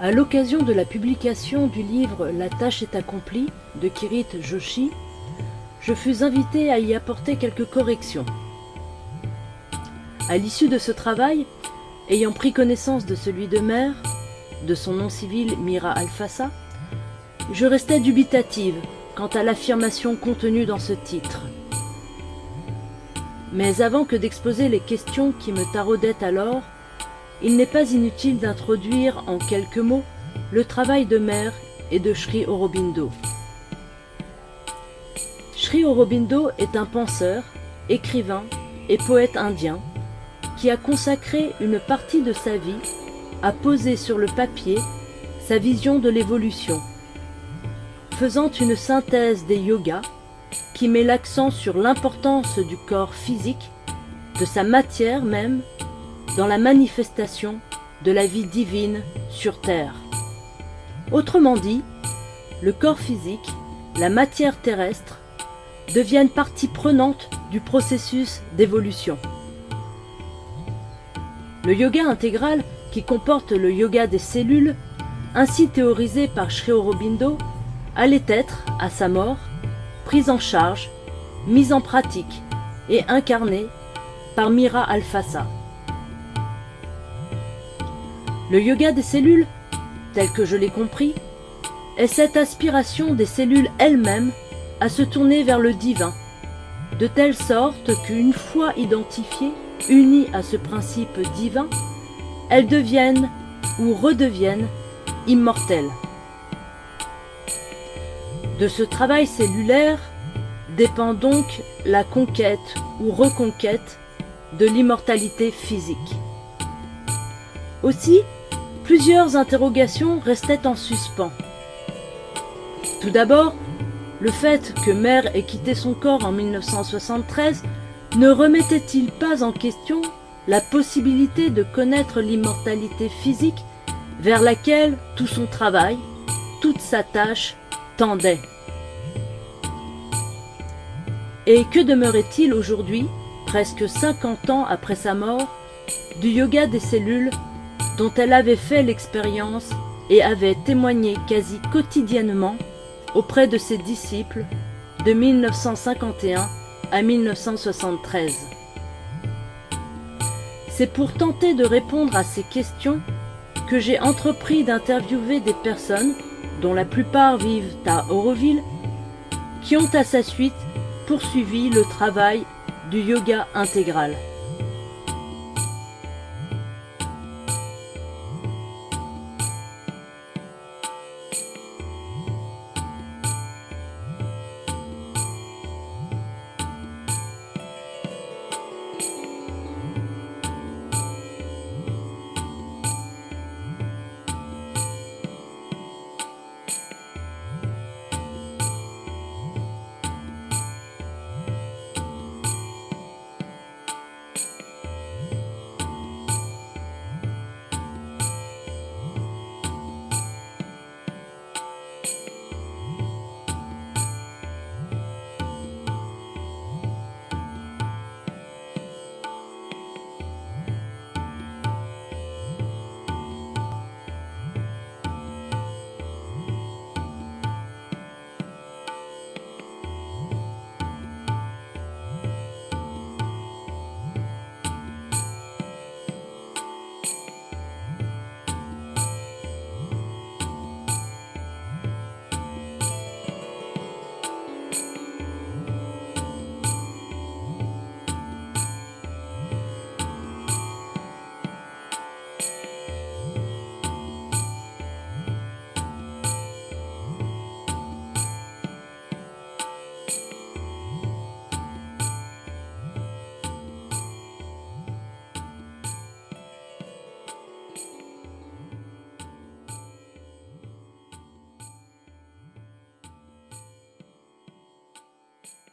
À l'occasion de la publication du livre « La tâche est accomplie » de Kirit Joshi, je fus invité à y apporter quelques corrections. À l'issue de ce travail, ayant pris connaissance de celui de Mère, de son nom civil Mira Alfassa, je restais dubitative quant à l'affirmation contenue dans ce titre. Mais avant que d'exposer les questions qui me taraudaient alors, il n'est pas inutile d'introduire en quelques mots le travail de Mère et de Sri Aurobindo. Sri Aurobindo est un penseur, écrivain et poète indien qui a consacré une partie de sa vie à poser sur le papier sa vision de l'évolution, faisant une synthèse des yogas qui met l'accent sur l'importance du corps physique, de sa matière même, dans la manifestation de la vie divine sur Terre. Autrement dit, le corps physique, la matière terrestre, deviennent partie prenante du processus d'évolution. Le yoga intégral, qui comporte le yoga des cellules, ainsi théorisé par Sri Aurobindo, allait être, à sa mort, prise en charge, mise en pratique et incarnée par Mira Alfassa. Le yoga des cellules, tel que je l'ai compris, est cette aspiration des cellules elles-mêmes à se tourner vers le divin, de telle sorte qu'une fois identifiées, unies à ce principe divin, elles deviennent ou redeviennent immortelles. De ce travail cellulaire dépend donc la conquête ou reconquête de l'immortalité physique. Aussi, plusieurs interrogations restaient en suspens. Tout d'abord, le fait que Mère ait quitté son corps en 1973 ne remettait-il pas en question la possibilité de connaître l'immortalité physique vers laquelle tout son travail, toute sa tâche tendait? Et que demeurait-il aujourd'hui, presque 50 ans après sa mort, du yoga des cellules dont elle avait fait l'expérience et avait témoigné quasi quotidiennement auprès de ses disciples de 1951 à 1973. C'est pour tenter de répondre à ces questions que j'ai entrepris d'interviewer des personnes, dont la plupart vivent à Auroville, qui ont à sa suite poursuivi le travail du yoga intégral.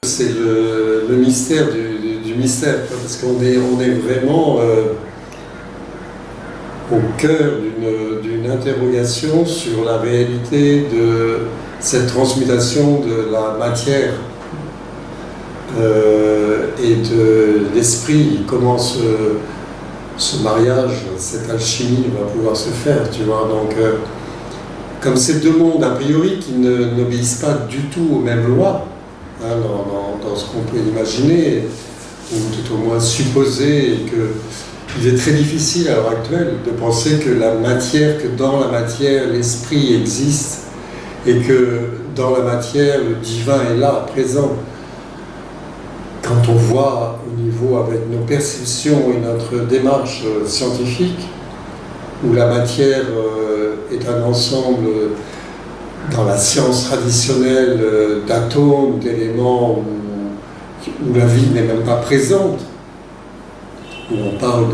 C'est le mystère du mystère, parce qu'on est vraiment au cœur d'une interrogation sur la réalité de cette transmutation de la matière et de l'esprit, comment ce mariage, cette alchimie va pouvoir se faire, tu vois. Donc, comme ces deux mondes, a priori, qui n'obéissent pas du tout aux mêmes lois, hein, dans ce qu'on peut imaginer, ou tout au moins supposer, et qu'il est très difficile à l'heure actuelle de penser que dans la matière, l'esprit existe, et que dans la matière, le divin est là, présent. Quand on voit au niveau avec nos perceptions et notre démarche scientifique, où la matière est un ensemble, dans la science traditionnelle, d'atomes, d'éléments où la vie n'est même pas présente, où on parle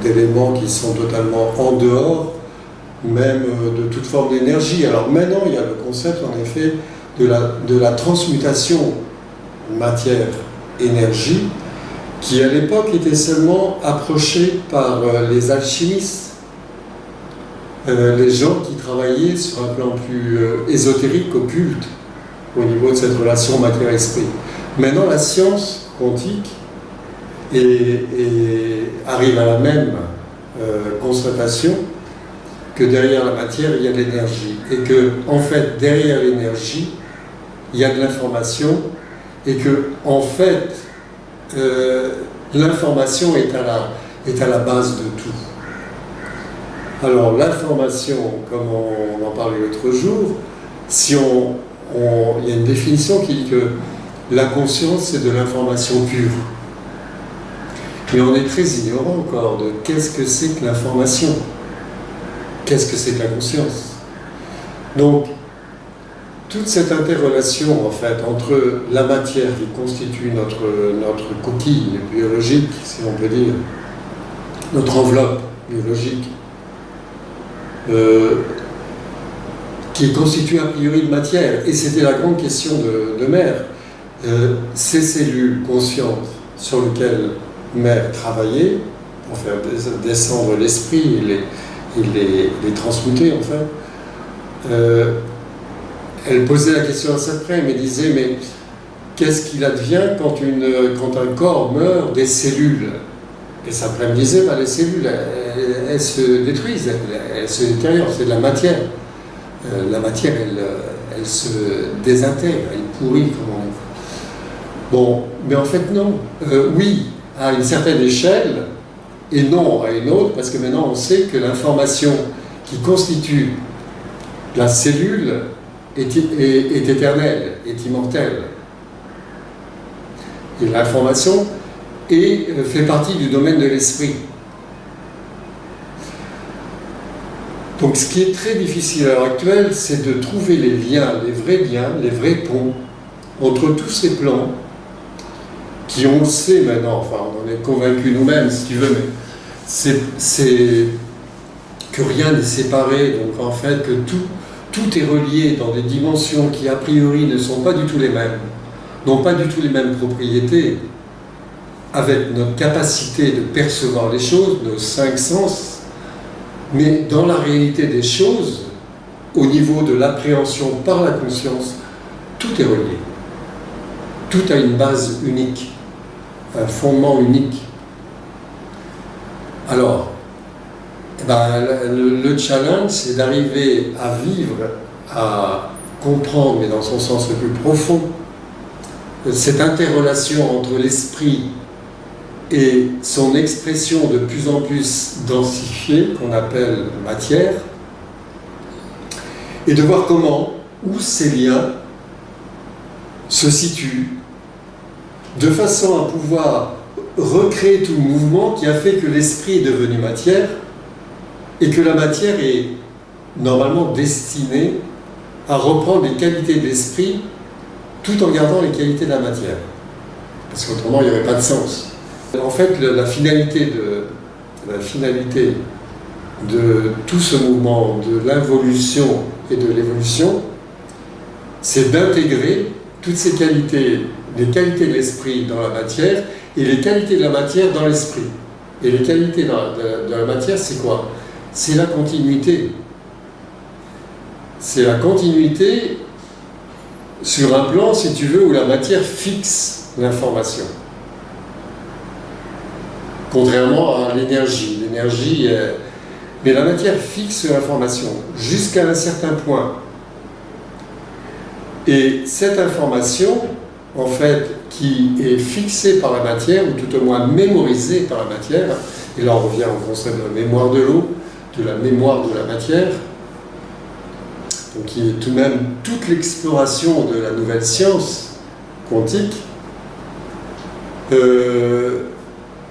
d'éléments qui sont totalement en dehors, même de toute forme d'énergie. Alors maintenant, il y a le concept, en effet, de la transmutation matière-énergie, qui à l'époque était seulement approché par les alchimistes, les gens qui travaillaient sur un plan plus ésotérique, occulte, au niveau de cette relation matière-esprit. Maintenant, la science quantique arrive à la même constatation que derrière la matière, il y a de l'énergie. Et que, en fait, derrière l'énergie, il y a de l'information. Et que, en fait, l'information est à la base de tout. Alors, l'information, comme on en parlait l'autre jour, il y a une définition qui dit que la conscience, c'est de l'information pure. Mais on est très ignorant encore de qu'est-ce que c'est que l'information. Qu'est-ce que c'est que la conscience? Donc, toute cette interrelation, en fait, entre la matière qui constitue notre coquille biologique, si on peut dire, notre enveloppe biologique, qui est constituée a priori de matière, et c'était la grande question de Mère, ces cellules conscientes sur lesquelles Mère travaillait pour faire descendre l'esprit et les transmuter, en fait. Elle posait la question à Saprem et disait, mais qu'est-ce qu'il advient quand un corps meurt des cellules? Et Saprem disait, les cellules, elles se détruisent, elles se détériorent, c'est de la matière. La matière, elle se désintègre, elle pourrit, comme on dit. Bon, mais en fait, non. Oui, à une certaine échelle, et non à une autre, parce que maintenant on sait que l'information qui constitue la cellule est éternelle, est immortelle. Et l'information fait partie du domaine de l'esprit. Donc ce qui est très difficile à l'heure actuelle, c'est de trouver les liens, les vrais ponts entre tous ces plans qui, on le sait maintenant, enfin on en est convaincus nous-mêmes si tu veux, mais c'est que rien n'est séparé, donc en fait que tout est relié dans des dimensions qui a priori ne sont pas du tout les mêmes, n'ont pas du tout les mêmes propriétés, avec notre capacité de percevoir les choses, nos 5 sens, mais dans la réalité des choses, au niveau de l'appréhension par la conscience, tout est relié. Tout a une base unique, un fondement unique. Alors, le challenge, c'est d'arriver à vivre, à comprendre, mais dans son sens le plus profond, cette interrelation entre l'esprit et son expression de plus en plus densifiée, qu'on appelle matière, et de voir où ces liens se situent, de façon à pouvoir recréer tout le mouvement qui a fait que l'esprit est devenu matière, et que la matière est normalement destinée à reprendre les qualités de l'esprit tout en gardant les qualités de la matière. Parce qu'autrement, il n'y aurait pas de sens. En fait, la finalité de tout ce mouvement, de l'involution et de l'évolution, c'est d'intégrer toutes ces qualités, les qualités de l'esprit dans la matière et les qualités de la matière dans l'esprit. Et les qualités de la matière, c'est quoi? C'est la continuité. C'est la continuité sur un plan, si tu veux, où la matière fixe l'information. contrairement à l'énergie. Mais la matière fixe l'information jusqu'à un certain point. Et cette information, en fait, qui est fixée par la matière, ou tout au moins mémorisée par la matière, et là on revient au concept de la mémoire de l'eau, de la mémoire de la matière, donc qui est tout de même toute l'exploration de la nouvelle science quantique,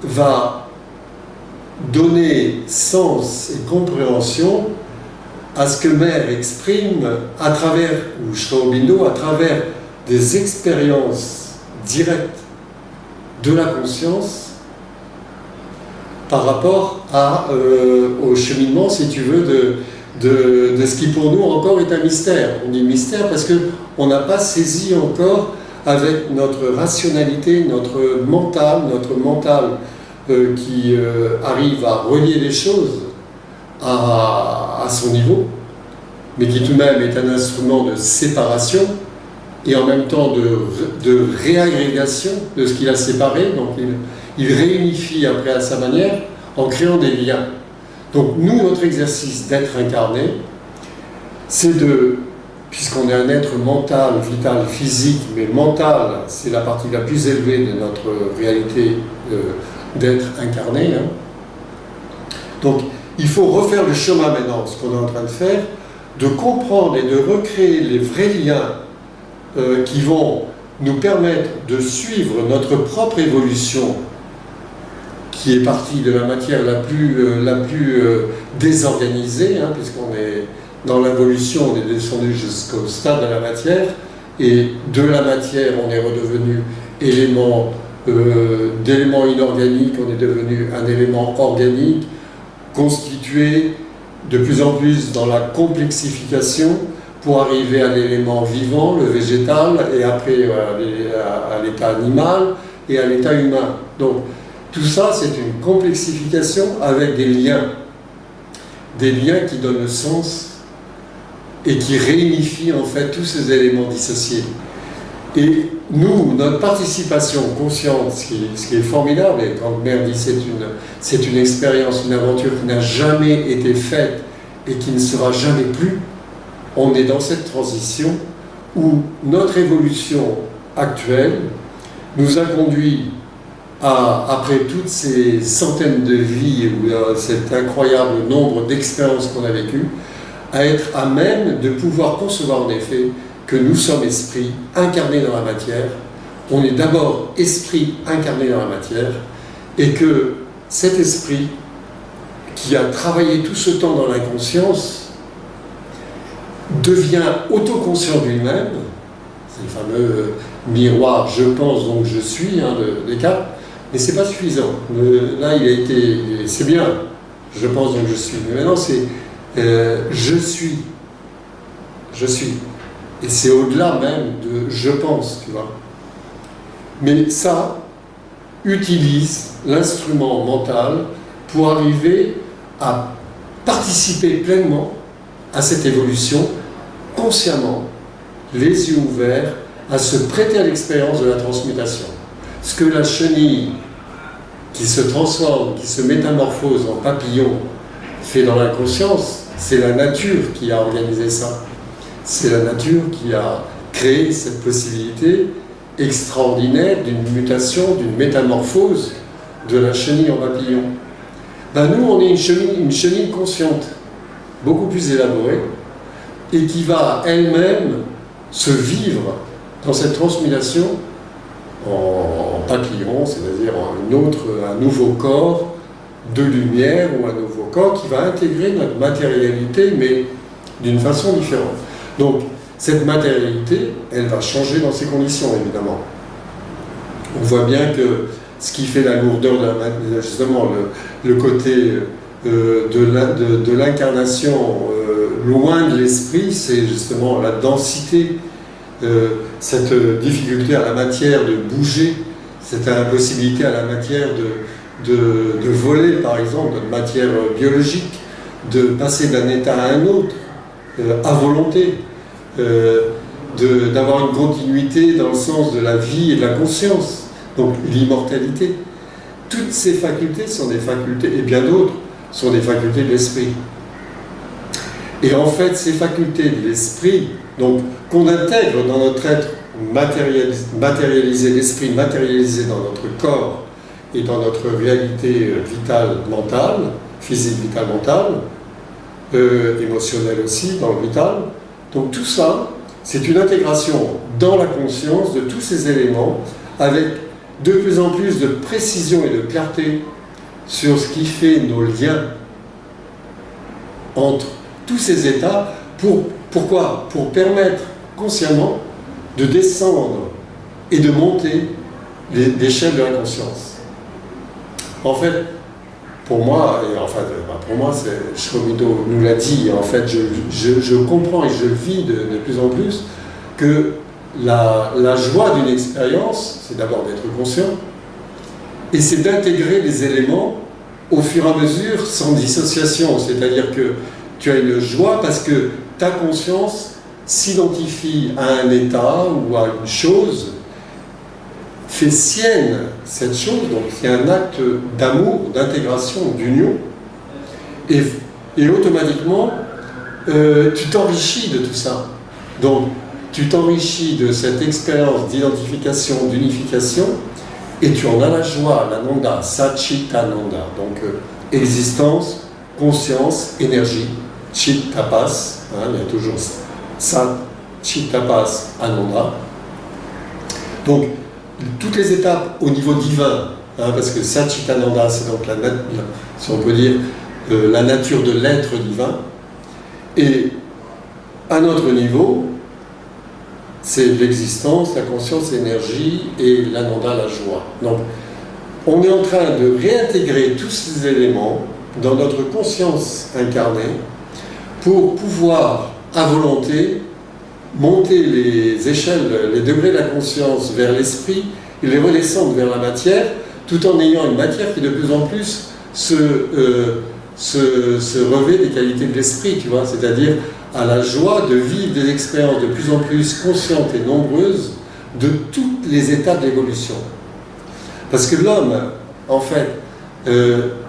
va donner sens et compréhension à ce que Mère exprime à travers, ou Sri Aurobindo, à travers des expériences directes de la conscience par rapport au cheminement, si tu veux, de ce qui pour nous encore est un mystère. On dit mystère parce qu'on n'a pas saisi encore avec notre rationalité, notre mental qui arrive à relier les choses à son niveau, mais qui tout de même est un instrument de séparation et en même temps de réagrégation de ce qu'il a séparé. Donc il réunifie après à sa manière en créant des liens. Donc nous, notre exercice d'être incarné, c'est puisqu'on est un être mental, vital, physique, mais mental, c'est la partie la plus élevée de notre réalité d'être incarné. Hein. Donc il faut refaire le chemin maintenant, ce qu'on est en train de faire, de comprendre et de recréer les vrais liens qui vont nous permettre de suivre notre propre évolution, qui est partie de la matière la plus désorganisée, hein, puisqu'on est dans l'évolution, on est descendu jusqu'au stade de la matière, et de la matière, on est redevenu d'élément inorganique, on est devenu un élément organique, constitué de plus en plus dans la complexification pour arriver à l'élément vivant, le végétal, et après à l'état animal et à l'état humain. Donc tout ça, c'est une complexification avec des liens qui donnent le sens et qui réunifient en fait tous ces éléments dissociés. Et nous, notre participation consciente, ce qui est formidable, et quand Mère dit c'est une expérience, une aventure qui n'a jamais été faite et qui ne sera jamais plus, on est dans cette transition où notre évolution actuelle nous a conduit après toutes ces centaines de vies ou cet incroyable nombre d'expériences qu'on a vécues, à être à même de pouvoir concevoir en effet que nous sommes esprits incarnés dans la matière. On est d'abord esprit incarné dans la matière, et que cet esprit qui a travaillé tout ce temps dans l'inconscience devient autoconscient de lui-même. C'est le fameux miroir « je pense donc je suis » hein, de Descartes, mais c'est pas suffisant. Là, c'est bien, je pense donc je suis, mais maintenant c'est je suis. Et c'est au-delà même de « je pense », tu vois. Mais ça utilise l'instrument mental pour arriver à participer pleinement à cette évolution, consciemment, les yeux ouverts, à se prêter à l'expérience de la transmutation. Ce que la chenille qui se transforme, qui se métamorphose en papillon, fait dans l'inconscience, c'est la nature qui a organisé ça. C'est la nature qui a créé cette possibilité extraordinaire d'une mutation, d'une métamorphose de la chenille en papillon. Ben nous, on est une chenille consciente, beaucoup plus élaborée, et qui va elle-même se vivre dans cette transmutation en papillon, c'est-à-dire un nouveau corps de lumière, ou un nouveau corps qui va intégrer notre matérialité, mais d'une façon différente. Donc, cette matérialité, elle va changer dans ces conditions, évidemment. On voit bien que ce qui fait la lourdeur de la justement le côté de l'incarnation loin de l'esprit, c'est justement la densité, cette difficulté à la matière de bouger, cette impossibilité à la matière de voler, par exemple, de matière biologique, de passer d'un état à un autre, à volonté, d'avoir une continuité dans le sens de la vie et de la conscience, donc l'immortalité. toutes ces facultés sont des facultés, et bien d'autres sont des facultés de l'esprit. Et en fait, ces facultés de l'esprit, donc qu'on intègre dans notre être matérialisé, l'esprit matérialisé dans notre corps et dans notre réalité vitale, mentale, physique, vitale, mentale, émotionnelle aussi, dans le vital. Donc tout ça, c'est une intégration dans la conscience de tous ces éléments avec de plus en plus de précision et de clarté sur ce qui fait nos liens entre tous ces états. Pourquoi ? Pour permettre consciemment de descendre et de monter l'échelle de la conscience. En fait, pour moi, Shromido nous l'a dit, en fait, je comprends et je vis de plus en plus que la joie d'une expérience, c'est d'abord d'être conscient, et c'est d'intégrer les éléments au fur et à mesure sans dissociation. C'est-à-dire que tu as une joie parce que ta conscience s'identifie à un état ou à une chose, fait sienne cette chose, donc c'est un acte d'amour, d'intégration, d'union, et automatiquement tu t'enrichis de tout ça. Donc tu t'enrichis de cette expérience d'identification, d'unification, et tu en as la joie, l'ananda, satchitananda, donc existence, conscience, énergie, chit tapas, il y a toujours sat, chit tapas, ananda. Donc toutes les étapes au niveau divin, parce que satchitananda, c'est donc si on peut dire la nature de l'être divin, et à notre niveau, c'est l'existence, la conscience, l'énergie et l'ananda, la joie. Donc, on est en train de réintégrer tous ces éléments dans notre conscience incarnée pour pouvoir, à volonté, monter les échelles, les degrés de la conscience vers l'esprit et les redescendre vers la matière, tout en ayant une matière qui de plus en plus se revêt des qualités de l'esprit, tu vois, c'est-à-dire à la joie de vivre des expériences de plus en plus conscientes et nombreuses de toutes les étapes de l'évolution. Parce que l'homme, en fait,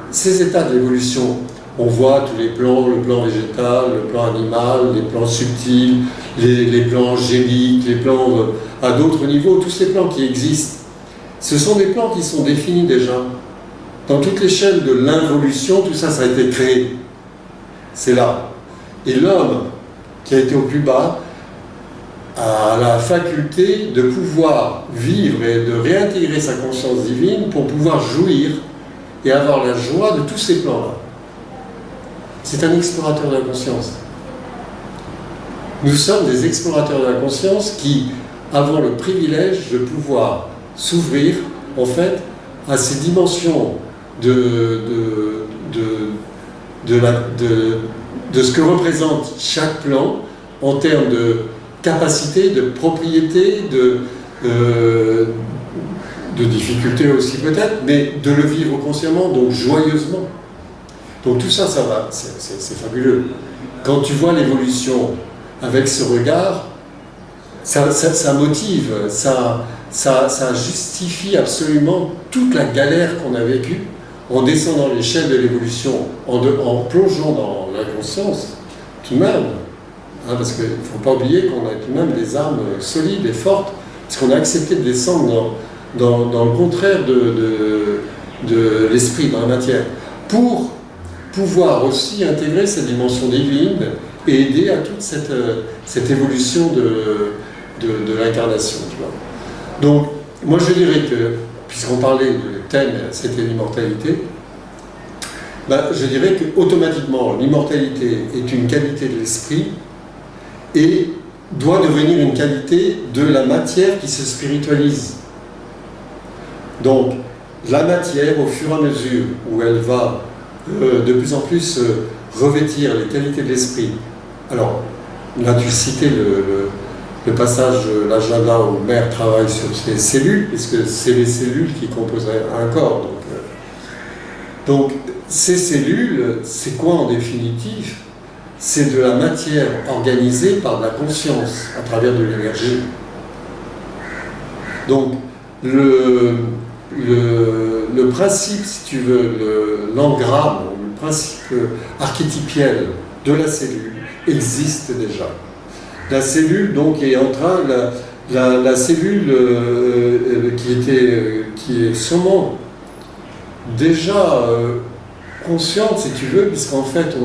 ces états de l'évolution, on voit tous les plans, le plan végétal, le plan animal, les plans subtils, les plans angéliques, les plans à d'autres niveaux, tous ces plans qui existent, ce sont des plans qui sont définis déjà. Dans toute l'échelle de l'involution, tout ça, ça a été créé. C'est là. Et l'homme, qui a été au plus bas, a la faculté de pouvoir vivre et de réintégrer sa conscience divine pour pouvoir jouir et avoir la joie de tous ces plans-là. C'est un explorateur de la conscience. Nous sommes des explorateurs de la conscience qui avons le privilège de pouvoir s'ouvrir, en fait, à ces dimensions de ce que représente chaque plan en termes de capacité, de propriété, de difficulté aussi peut-être, mais de le vivre consciemment, donc joyeusement. Donc tout ça, ça va, c'est fabuleux. Quand tu vois l'évolution avec ce regard, ça motive, ça justifie absolument toute la galère qu'on a vécue en descendant l'échelle de l'évolution, en plongeant dans la conscience, tout de même. Parce qu'il ne faut pas oublier qu'on a tout de même des âmes solides et fortes, parce qu'on a accepté de descendre dans le contraire de l'esprit, dans la matière, pour pouvoir aussi intégrer cette dimension divine et aider à toute cette évolution de l'incarnation. Tu vois. Donc, moi je dirais que, puisqu'on parlait du thème, c'était l'immortalité, je dirais qu'automatiquement, l'immortalité est une qualité de l'esprit et doit devenir une qualité de la matière qui se spiritualise. Donc, la matière, au fur et à mesure où elle va de plus en plus revêtir les qualités de l'esprit. Alors, là, tu citais le passage de l'agenda où Mère travaille sur ses cellules, puisque c'est les cellules qui composent un corps. Donc, ces cellules, c'est quoi en définitive ? C'est de la matière organisée par de la conscience, à travers de l'énergie. Donc, le principe, si tu veux, l'engramme, le principe archétypiel de la cellule existe déjà. La cellule, donc, est en train, la cellule qui est sûrement déjà consciente, si tu veux, puisqu'en fait,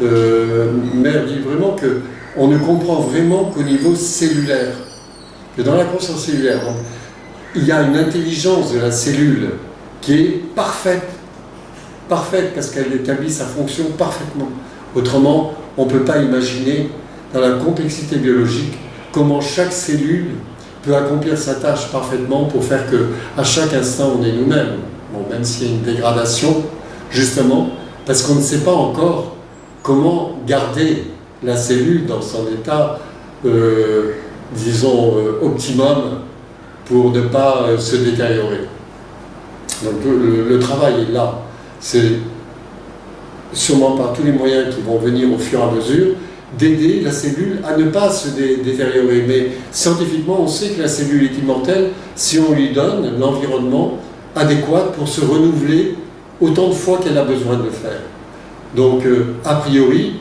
Mère dit vraiment qu'on ne comprend vraiment qu'au niveau cellulaire, que dans la conscience cellulaire, donc, il y a une intelligence de la cellule qui est parfaite parce qu'elle établit sa fonction parfaitement. Autrement, on ne peut pas imaginer, dans la complexité biologique, comment chaque cellule peut accomplir sa tâche parfaitement pour faire qu'à chaque instant, on est nous-mêmes. Bon, même s'il y a une dégradation, justement, parce qu'on ne sait pas encore comment garder la cellule dans son état, disons, optimum, pour ne pas se détériorer. Donc le travail est là. C'est sûrement par tous les moyens qui vont venir au fur et à mesure, d'aider la cellule à ne pas se détériorer. Mais scientifiquement, on sait que la cellule est immortelle si on lui donne l'environnement adéquat pour se renouveler autant de fois qu'elle a besoin de le faire. Donc, a priori,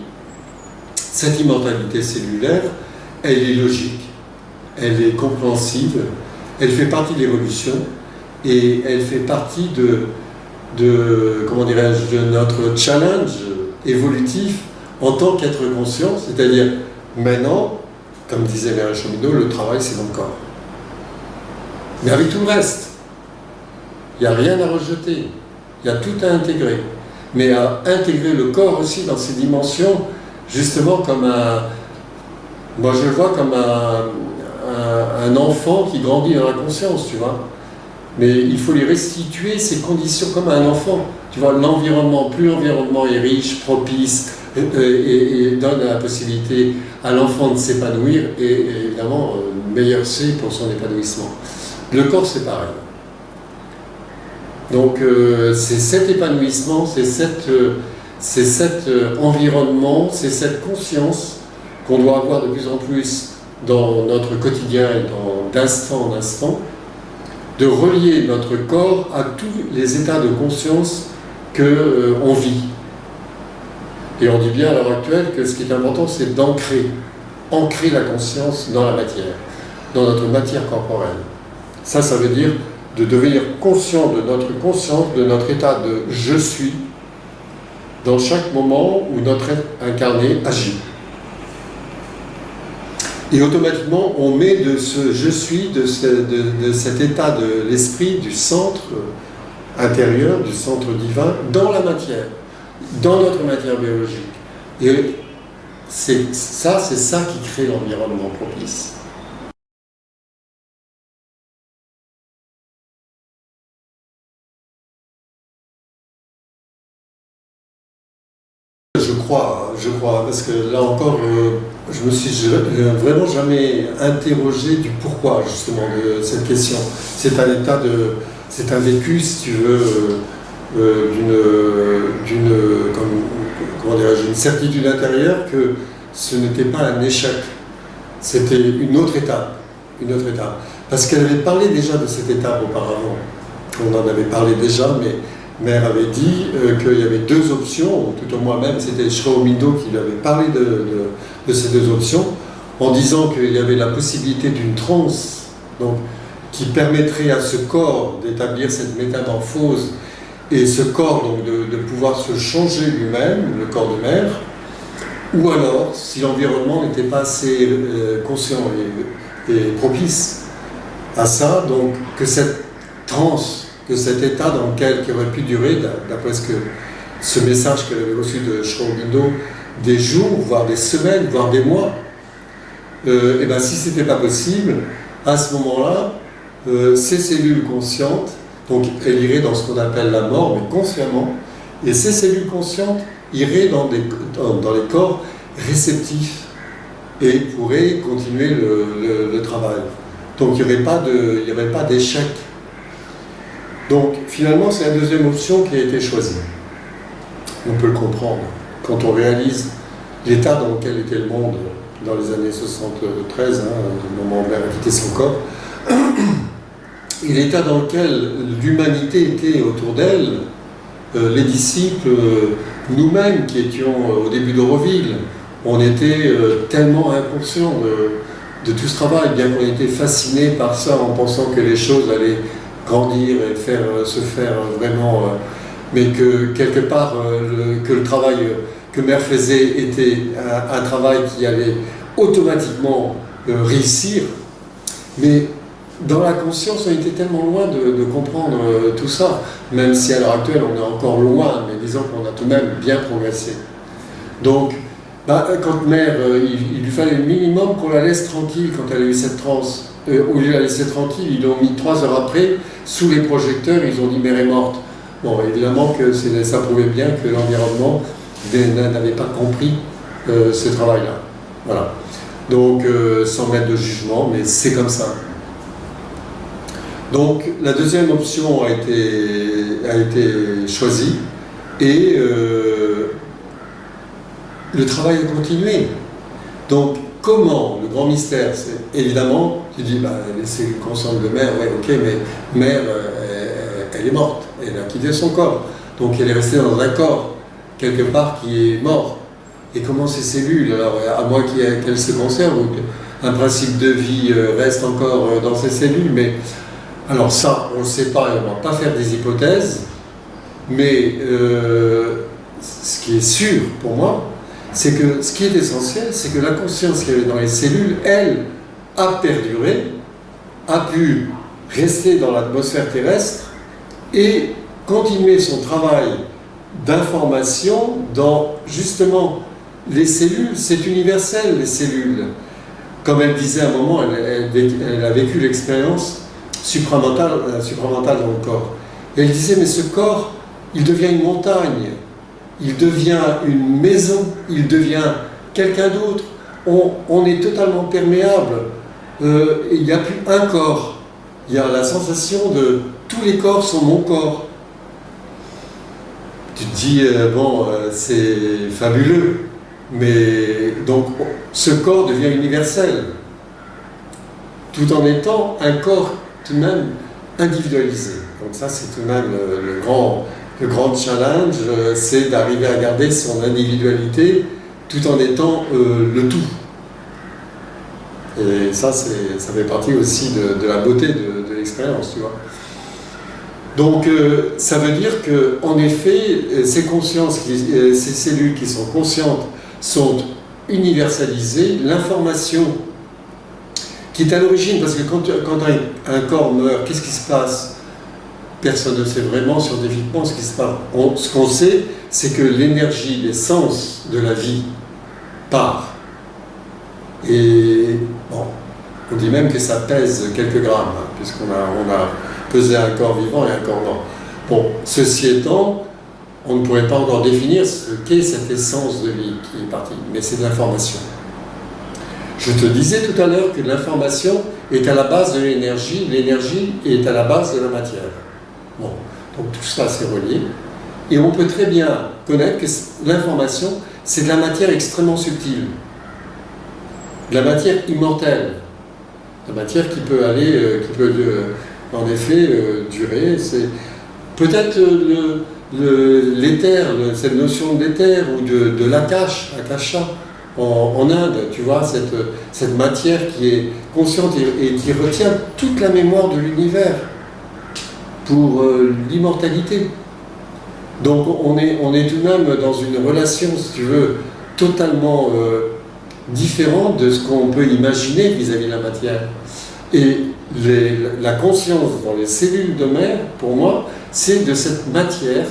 cette immortalité cellulaire, elle est logique, elle est compréhensible, elle fait partie de l'évolution et elle fait partie comment dirais-je, de notre challenge évolutif en tant qu'être conscient, c'est-à-dire maintenant, comme disait Mère Chomino, le travail c'est dans le corps. Mais avec tout le reste, il n'y a rien à rejeter, il y a tout à intégrer. Mais à intégrer le corps aussi dans ses dimensions, justement comme moi je le vois comme un enfant qui grandit dans la conscience, tu vois. Mais il faut lui restituer ces conditions comme à un enfant. Tu vois, l'environnement, plus l'environnement est riche, propice, et donne la possibilité à l'enfant de s'épanouir, et évidemment, meilleur c'est pour son épanouissement. Le corps, c'est pareil. Donc, c'est cet épanouissement, c'est cet environnement, c'est cette conscience qu'on doit avoir de plus en plus dans notre quotidien et d'instant en instant, de relier notre corps à tous les états de conscience qu'on vit. Et on dit bien à l'heure actuelle que ce qui est important, c'est ancrer la conscience dans la matière, dans notre matière corporelle. Ça veut dire de devenir conscient de notre conscience, de notre état de « je suis » dans chaque moment où notre être incarné agit. Et automatiquement, on met de ce « je suis », de cet état de l'esprit, du centre intérieur, du centre divin, dans la matière, dans notre matière biologique. Et c'est ça qui crée l'environnement propice. Je crois, parce que là encore, je me suis vraiment jamais interrogé du pourquoi, justement, de cette question. C'est un vécu, si tu veux, d'une certitude intérieure que ce n'était pas un échec, c'était une autre étape. Parce qu'elle avait parlé déjà de cette étape auparavant. On en avait parlé déjà, mais Mère avait dit qu'il y avait deux options, ou tout au moins même c'était Shrao Mindo qui lui avait parlé de ces deux options, en disant qu'il y avait la possibilité d'une transe, donc, qui permettrait à ce corps d'établir cette métamorphose, et ce corps donc de pouvoir se changer lui-même, le corps de Mère, ou alors, si l'environnement n'était pas assez conscient et propice à ça, donc que cette transe, que cet état dans lequel qui aurait pu durer, d'après ce message qu'elle avait reçu de Shrao Mindo, des jours, voire des semaines, voire des mois, et bien si ce n'était pas possible, à ce moment-là, ces cellules conscientes, donc elles iraient dans ce qu'on appelle la mort, mais consciemment, et ces cellules conscientes iraient dans les corps réceptifs et pourraient continuer le travail. Donc il n'y aurait pas d'échec. Donc finalement, c'est la deuxième option qui a été choisie. On peut le comprendre quand on réalise l'état dans lequel était le monde dans les années 73, au moment où Mère a quitté son corps. et l'état dans lequel l'humanité était autour d'elle, les disciples, nous-mêmes qui étions au début d'Auroville, on était tellement inconscients de tout ce travail, bien qu'on était fascinés par ça en pensant que les choses allaient grandir et se faire vraiment, mais que quelque part, que le travail que Mère faisait était un travail qui allait automatiquement réussir. Mais dans la conscience, on était tellement loin de comprendre tout ça, même si à l'heure actuelle on est encore loin, mais disons qu'on a tout de même bien progressé. Donc, quand Mère, il lui fallait le minimum qu'on la laisse tranquille quand elle a eu cette transe. Au lieu de la laisser tranquille, ils l'ont mis 3 heures après, sous les projecteurs, ils ont dit Mère est morte. Bon, évidemment que ça prouvait bien que l'environnement n'avait pas compris ce travail-là. Voilà. Donc, sans mettre de jugement, mais c'est comme ça. Donc, la deuxième option a été choisie, et le travail a continué. Donc, comment? Le grand mystère, c'est évidemment, tu dis, c'est le conscience de Mère, ouais, ok, mais Mère, elle est morte, elle a quitté son corps. Donc, elle est restée dans un corps, quelque part, qui est mort. Et comment ces cellules, alors, à moins qu'elles se conservent, ou qu'un principe de vie reste encore dans ces cellules, mais alors ça, on ne sait pas, et on ne va pas faire des hypothèses, mais ce qui est sûr pour moi, c'est que ce qui est essentiel, c'est que la conscience qu'il y avait dans les cellules, elle, a perduré, a pu rester dans l'atmosphère terrestre et continuer son travail d'information dans, justement, les cellules. C'est universel, les cellules. Comme elle disait à un moment, elle a vécu l'expérience supramentale dans le corps. Et elle disait, mais ce corps, il devient une montagne. Il devient une maison, il devient quelqu'un d'autre. On est totalement perméable. Il n'y a plus un corps. Il y a la sensation de tous les corps sont mon corps. Tu te dis, c'est fabuleux. Mais donc, ce corps devient universel. Tout en étant un corps tout de même individualisé. Donc ça, c'est tout de même le grand challenge, c'est d'arriver à garder son individualité tout en étant le tout. Et ça fait partie aussi de la beauté de l'expérience, tu vois. Donc, ça veut dire qu'en effet, ces consciences, ces cellules qui sont conscientes sont universalisées. L'information qui est à l'origine, parce que quand un corps meurt, qu'est-ce qui se passe? Personne ne sait vraiment scientifiquement ce qui se passe. Ce qu'on sait, c'est que l'énergie, l'essence de la vie part. Et bon, on dit même que ça pèse quelques grammes, hein, puisqu'on a pesé un corps vivant et un corps mort. Bon, ceci étant, on ne pourrait pas encore définir ce qu'est cette essence de vie qui est partie, mais c'est de l'information. Je te disais tout à l'heure que l'information est à la base de l'énergie est à la base de la matière. Bon, donc tout ça c'est relié, et on peut très bien connaître que l'information, c'est de la matière extrêmement subtile, de la matière immortelle, de la matière qui peut aller, en effet durer. C'est peut-être l'éther, cette notion de l'éther ou de l'akasha en Inde, tu vois, cette matière qui est consciente et qui retient toute la mémoire de l'univers pour l'immortalité. Donc on est tout de même dans une relation, si tu veux, totalement différente de ce qu'on peut imaginer vis-à-vis de la matière. Et la conscience dans les cellules de Mère, pour moi, c'est de cette matière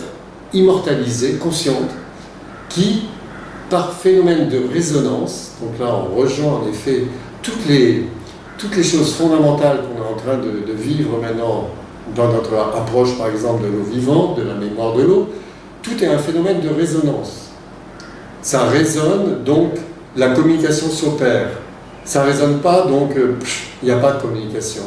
immortalisée, consciente, qui, par phénomène de résonance, donc là on rejoint en effet toutes les choses fondamentales qu'on est en train de vivre maintenant dans notre approche par exemple de l'eau vivante, de la mémoire de l'eau, tout est un phénomène de résonance. Ça résonne, donc la communication s'opère. Ça ne résonne pas, donc il n'y a pas de communication.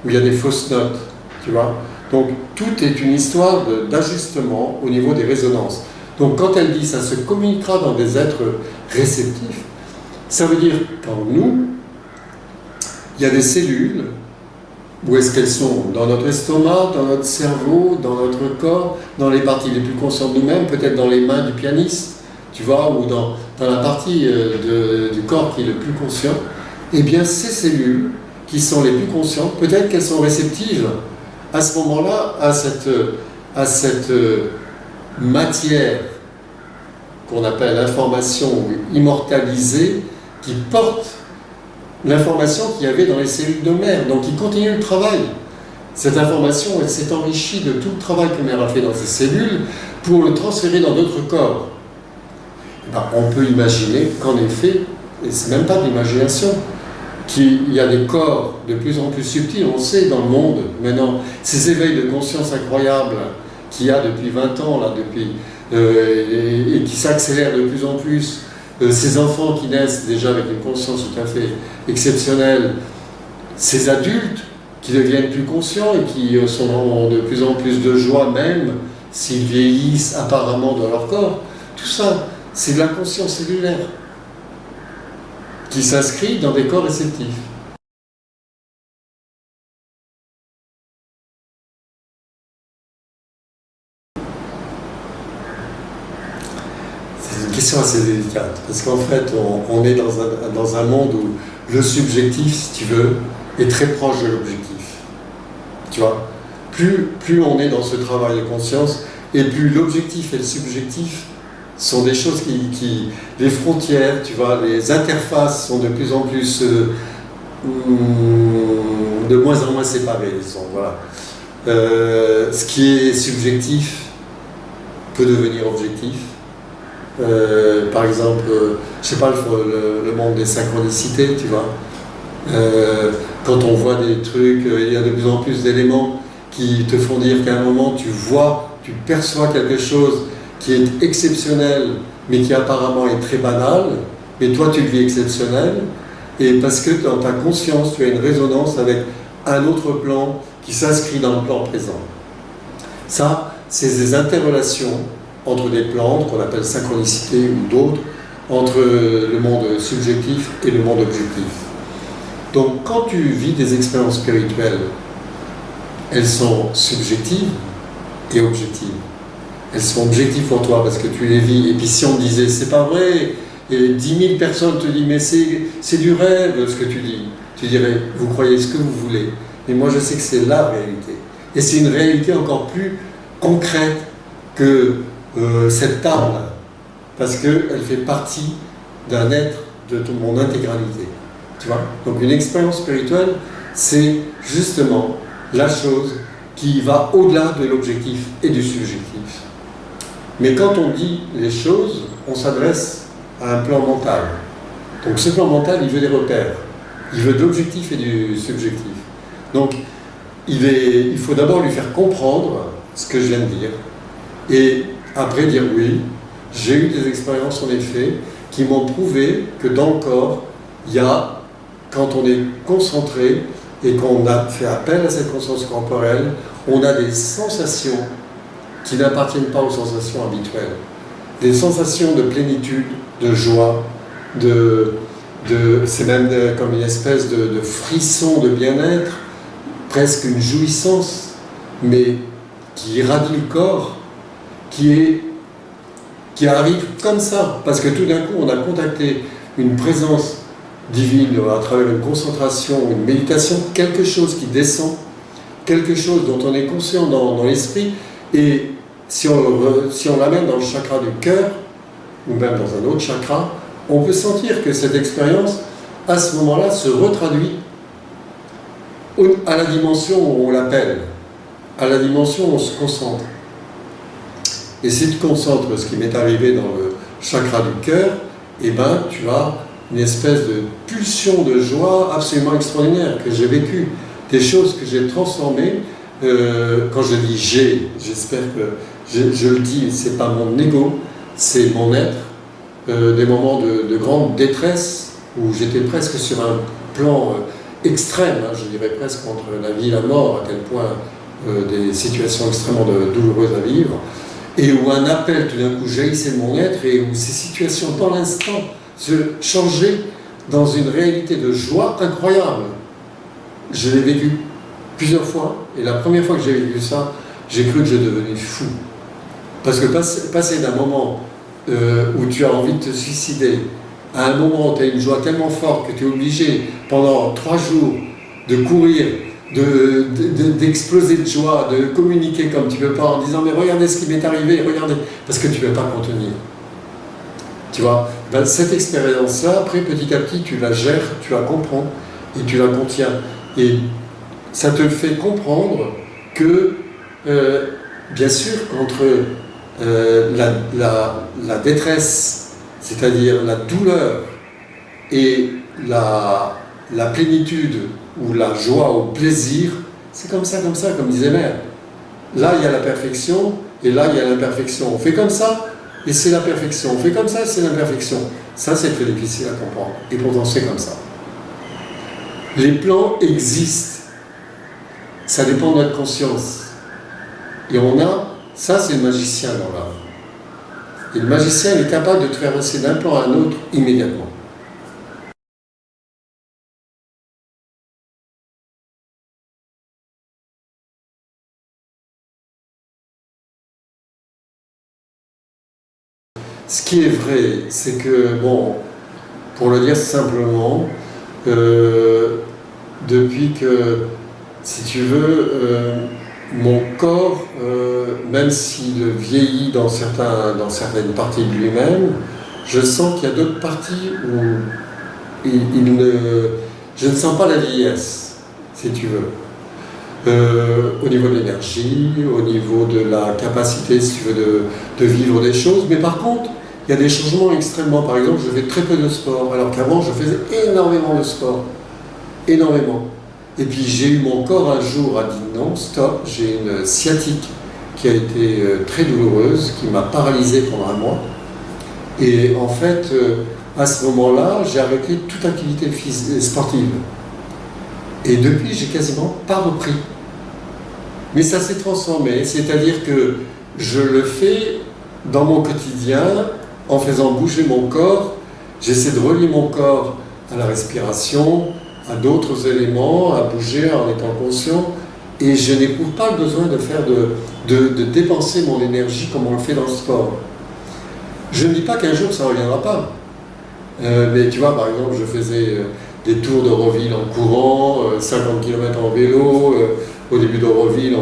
Ou il y a des fausses notes, tu vois. Donc tout est une histoire d'ajustement au niveau des résonances. Donc quand elle dit ça se communiquera dans des êtres réceptifs, ça veut dire qu'en nous, il y a des cellules Où est-ce qu'elles sont? Dans notre estomac, dans notre cerveau, dans notre corps, dans les parties les plus conscientes de nous-mêmes, peut-être dans les mains du pianiste, tu vois, ou dans la partie du corps qui est le plus conscient. Eh bien, ces cellules qui sont les plus conscientes, peut-être qu'elles sont réceptives à ce moment-là, à cette matière qu'on appelle information immortalisée, qui porte l'information qu'il y avait dans les cellules de mère, donc il continue le travail. Cette information, elle s'est enrichie de tout le travail que mère a fait dans ces cellules pour le transférer dans d'autres corps. Ben, on peut imaginer qu'en effet, et c'est même pas de l'imagination, qu'il y a des corps de plus en plus subtils, on sait dans le monde maintenant, ces éveils de conscience incroyables qu'il y a depuis 20 ans, là, et qui s'accélèrent de plus en plus. Ces enfants qui naissent déjà avec une conscience tout à fait exceptionnelle, ces adultes qui deviennent plus conscients et qui sont de plus en plus de joie même s'ils vieillissent apparemment dans leur corps, tout ça, c'est de la conscience cellulaire qui s'inscrit dans des corps réceptifs. C'est une question assez délicate, parce qu'en fait, on est dans un monde où le subjectif, si tu veux, est très proche de l'objectif. Tu vois, plus on est dans ce travail de conscience, et plus l'objectif et le subjectif sont des choses les frontières, tu vois, les interfaces sont de plus en plus, de moins en moins séparées, disons, voilà. Ce qui est subjectif peut devenir objectif. Par exemple, je sais pas, le monde des synchronicités, tu vois. Quand on voit des trucs, il y a de plus en plus d'éléments qui te font dire qu'à un moment tu perçois quelque chose qui est exceptionnel, mais qui apparemment est très banal, mais toi tu le vis exceptionnel, et parce que dans ta conscience, tu as une résonance avec un autre plan qui s'inscrit dans le plan présent. Ça, c'est des interrelations entre des plans qu'on appelle synchronicité ou d'autres, entre le monde subjectif et le monde objectif. Donc quand tu vis des expériences spirituelles, elles sont subjectives et objectives. Elles sont objectives pour toi parce que tu les vis. Et puis si on te disait c'est pas vrai, et 10 000 personnes te disent mais c'est du rêve ce que tu dis, tu dirais vous croyez ce que vous voulez. Mais moi je sais que c'est la réalité. Et c'est une réalité encore plus concrète que cette table, parce qu'elle fait partie d'un être de mon intégralité. Tu vois ? Donc une expérience spirituelle, c'est justement la chose qui va au-delà de l'objectif et du subjectif. Mais quand on dit les choses, on s'adresse à un plan mental. Donc ce plan mental, il veut des repères. Il veut de l'objectif et du subjectif. Donc il faut d'abord lui faire comprendre ce que je viens de dire. Et après dire oui, j'ai eu des expériences en effet qui m'ont prouvé que dans le corps, il y a, quand on est concentré et qu'on a fait appel à cette conscience corporelle, on a des sensations qui n'appartiennent pas aux sensations habituelles. Des sensations de plénitude, de joie, c'est même comme une espèce de frisson de bien-être, presque une jouissance, mais qui irradie le corps, qui arrive comme ça, parce que tout d'un coup on a contacté une présence divine à travers une concentration, une méditation, quelque chose qui descend, quelque chose dont on est conscient dans l'esprit, et si on l'amène dans le chakra du cœur, ou même dans un autre chakra, on peut sentir que cette expérience, à ce moment-là, se retraduit à la dimension où on l'appelle, à la dimension où on se concentre. Et si tu concentres ce qui m'est arrivé dans le chakra du cœur, eh ben, tu as une espèce de pulsion de joie absolument extraordinaire que j'ai vécue. Des choses que j'ai transformées. Quand je dis j'espère que je le dis, c'est pas mon ego, c'est mon être. Des moments de grande détresse où j'étais presque sur un plan extrême, je dirais presque entre la vie et la mort, à quel point des situations extrêmement douloureuses à vivre. Et où un appel tout d'un coup jaillissait de mon être et où ces situations dans l'instant se changeaient dans une réalité de joie incroyable. Je l'ai vécu. plusieurs fois, et la première fois que j'ai vécu ça, j'ai cru que je devenais fou. Parce que passer d'un moment où tu as envie de te suicider, à un moment où tu as une joie tellement forte que tu es obligé, pendant 3 jours, de courir, d'exploser de joie, de communiquer comme tu ne peux pas, en disant « mais regardez ce qui m'est arrivé, regardez », parce que tu ne peux pas contenir. Tu vois, ben, cette expérience-là, après, petit à petit, tu la gères, tu la comprends, et tu la contiens. Et ça te fait comprendre que, bien sûr, qu'entre la détresse, c'est-à-dire la douleur, et la plénitude, ou la joie, ou le plaisir, c'est comme ça, comme disait Mère. Là, il y a la perfection, et là, il y a l'imperfection. On fait comme ça, et c'est la perfection. On fait comme ça, c'est l'imperfection. Ça, c'est très difficile à comprendre. Et pourtant, c'est comme ça. Les plans existent. Ça dépend de notre conscience. Et on a, ça c'est le magicien dans l'art. Et le magicien, il est capable de te faire passer d'un plan à un autre immédiatement. Ce qui est vrai, c'est que, bon, pour le dire simplement, depuis que, si tu veux, mon corps, même s'il vieillit dans certaines parties de lui-même, je sens qu'il y a d'autres parties où je ne sens pas la vieillesse, si tu veux. Au niveau de l'énergie, au niveau de la capacité, si tu veux, de vivre des choses. Mais par contre, il y a des changements extrêmement. Par exemple, je fais très peu de sport, alors qu'avant, je faisais énormément de sport. Énormément. Et puis, j'ai eu mon corps un jour a dit non, stop, j'ai une sciatique qui a été très douloureuse, qui m'a paralysé pendant un mois. Et en fait, à ce moment-là, j'ai arrêté toute activité sportive. Et depuis, j'ai quasiment pas repris. Mais ça s'est transformé, c'est-à-dire que je le fais dans mon quotidien, en faisant bouger mon corps. J'essaie de relier mon corps à la respiration, à d'autres éléments, à bouger en étant conscient. Et je n'éprouve pas le besoin de dépenser mon énergie comme on le fait dans le sport. Je ne dis pas qu'un jour ça ne reviendra pas. Mais tu vois, par exemple, je faisais des tours d'Euroville en courant, 50 km en vélo. Au début d'Euroville, on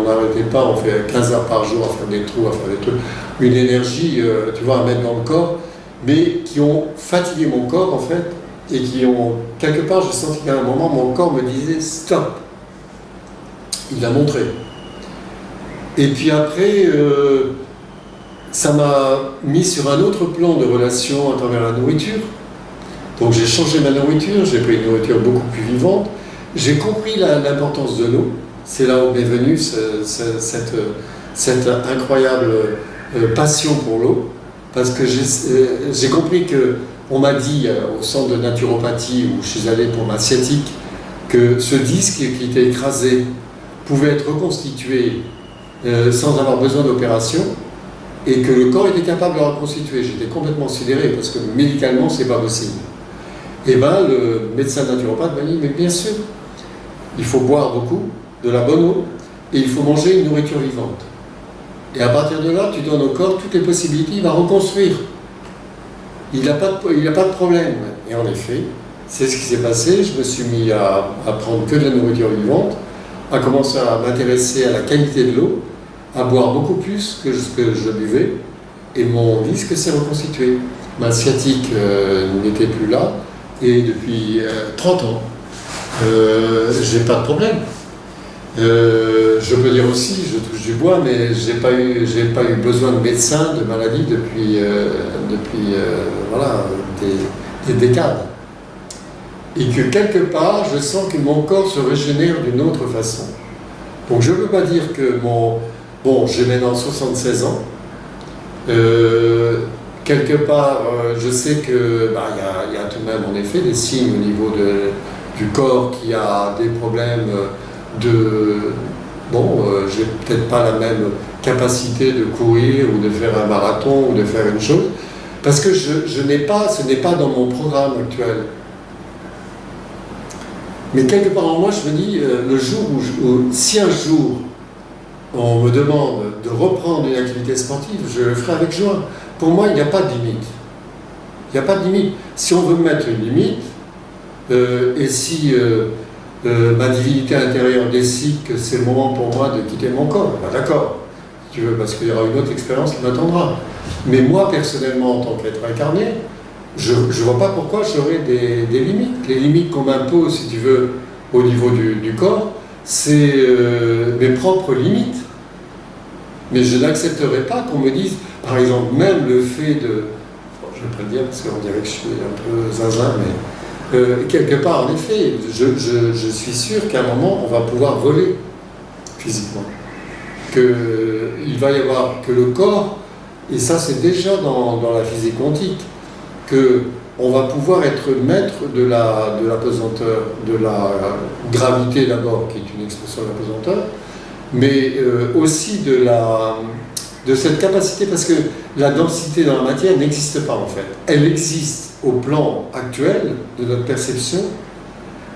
n'arrêtait pas, on fait 15 heures par jour à faire des trous, à faire des trucs. Une énergie, tu vois, à mettre dans le corps, mais qui ont fatigué mon corps, en fait, et qui ont, quelque part, j'ai senti qu'à un moment, mon corps me disait « stop ». Il l'a montré. Et puis après, ça m'a mis sur un autre plan de relation à travers la nourriture. Donc j'ai changé ma nourriture, j'ai pris une nourriture beaucoup plus vivante. J'ai compris l'importance de l'eau. C'est là où m'est venue cette incroyable passion pour l'eau. Parce que j'ai compris que, on m'a dit au centre de naturopathie où je suis allé pour ma sciatique, que ce disque qui était écrasé pouvait être reconstitué sans avoir besoin d'opération, et que le corps était capable de le reconstituer. J'étais complètement sidéré parce que médicalement, c'est pas possible. Et bien, le médecin naturopathe m'a dit, mais bien sûr, il faut boire beaucoup, de la bonne eau, et il faut manger une nourriture vivante. Et à partir de là, tu donnes au corps toutes les possibilités, il va reconstruire. Il n'a pas de problème. Et en effet, c'est ce qui s'est passé. Je me suis mis à prendre que de la nourriture vivante, à commencer à m'intéresser à la qualité de l'eau, à boire beaucoup plus que ce que je buvais, et mon disque s'est reconstitué. Ma sciatique n'était plus là, et depuis 30 ans, j'ai pas de problème. Je peux dire aussi, je touche du bois, mais j'ai pas eu besoin de médecin, de maladie depuis voilà, des décades. Et que quelque part, je sens que mon corps se régénère d'une autre façon. Donc je ne peux pas dire que Bon, j'ai maintenant 76 ans. Quelque part, je sais que y a tout de même en effet des signes au niveau du corps qui a des problèmes j'ai peut-être pas la même capacité de courir ou de faire un marathon ou de faire une chose, parce que ce n'est pas dans mon programme actuel. Mais quelque part en moi, je me dis, le jour si un jour on me demande de reprendre une activité sportive, je le ferai avec joie. Pour moi, il n'y a pas de limite. Il n'y a pas de limite. Si on veut mettre une limite, et si ma divinité intérieure décide que c'est le moment pour moi de quitter mon corps, ben d'accord, si tu veux, parce qu'il y aura une autre expérience qui m'attendra. Mais moi, personnellement, en tant qu'être incarné, je ne vois pas pourquoi j'aurais des limites. Les limites qu'on m'impose, si tu veux, au niveau du corps, c'est mes propres limites. Mais je n'accepterai pas qu'on me dise, par exemple, même le fait de... Bon, je ne vais pas le dire parce qu'on dirait que je suis un peu zinzin, mais quelque part, en effet, je suis sûr qu'à un moment, on va pouvoir voler physiquement. Qu'il va y avoir que le corps, et ça c'est déjà dans la physique quantique, qu'on va pouvoir être maître de la pesanteur, de la gravité d'abord, qui est une expression de la pesanteur, mais aussi de cette capacité, parce que la densité dans la matière n'existe pas en fait. Elle existe au plan actuel de notre perception,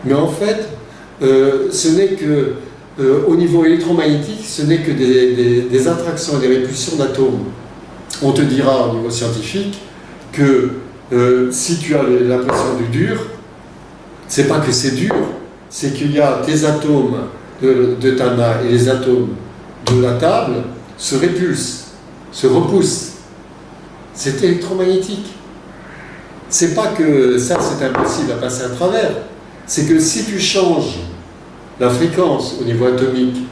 mais en fait, ce n'est que, au niveau électromagnétique, ce n'est que des attractions et des répulsions d'atomes. On te dira au niveau scientifique que si tu as l'impression du dur, c'est pas que c'est dur, c'est qu'il y a tes atomes de ta main et les atomes de la table se répulsent, se repoussent. C'est électromagnétique. C'est pas que ça c'est impossible à passer à travers, c'est que si tu changes la fréquence au niveau atomique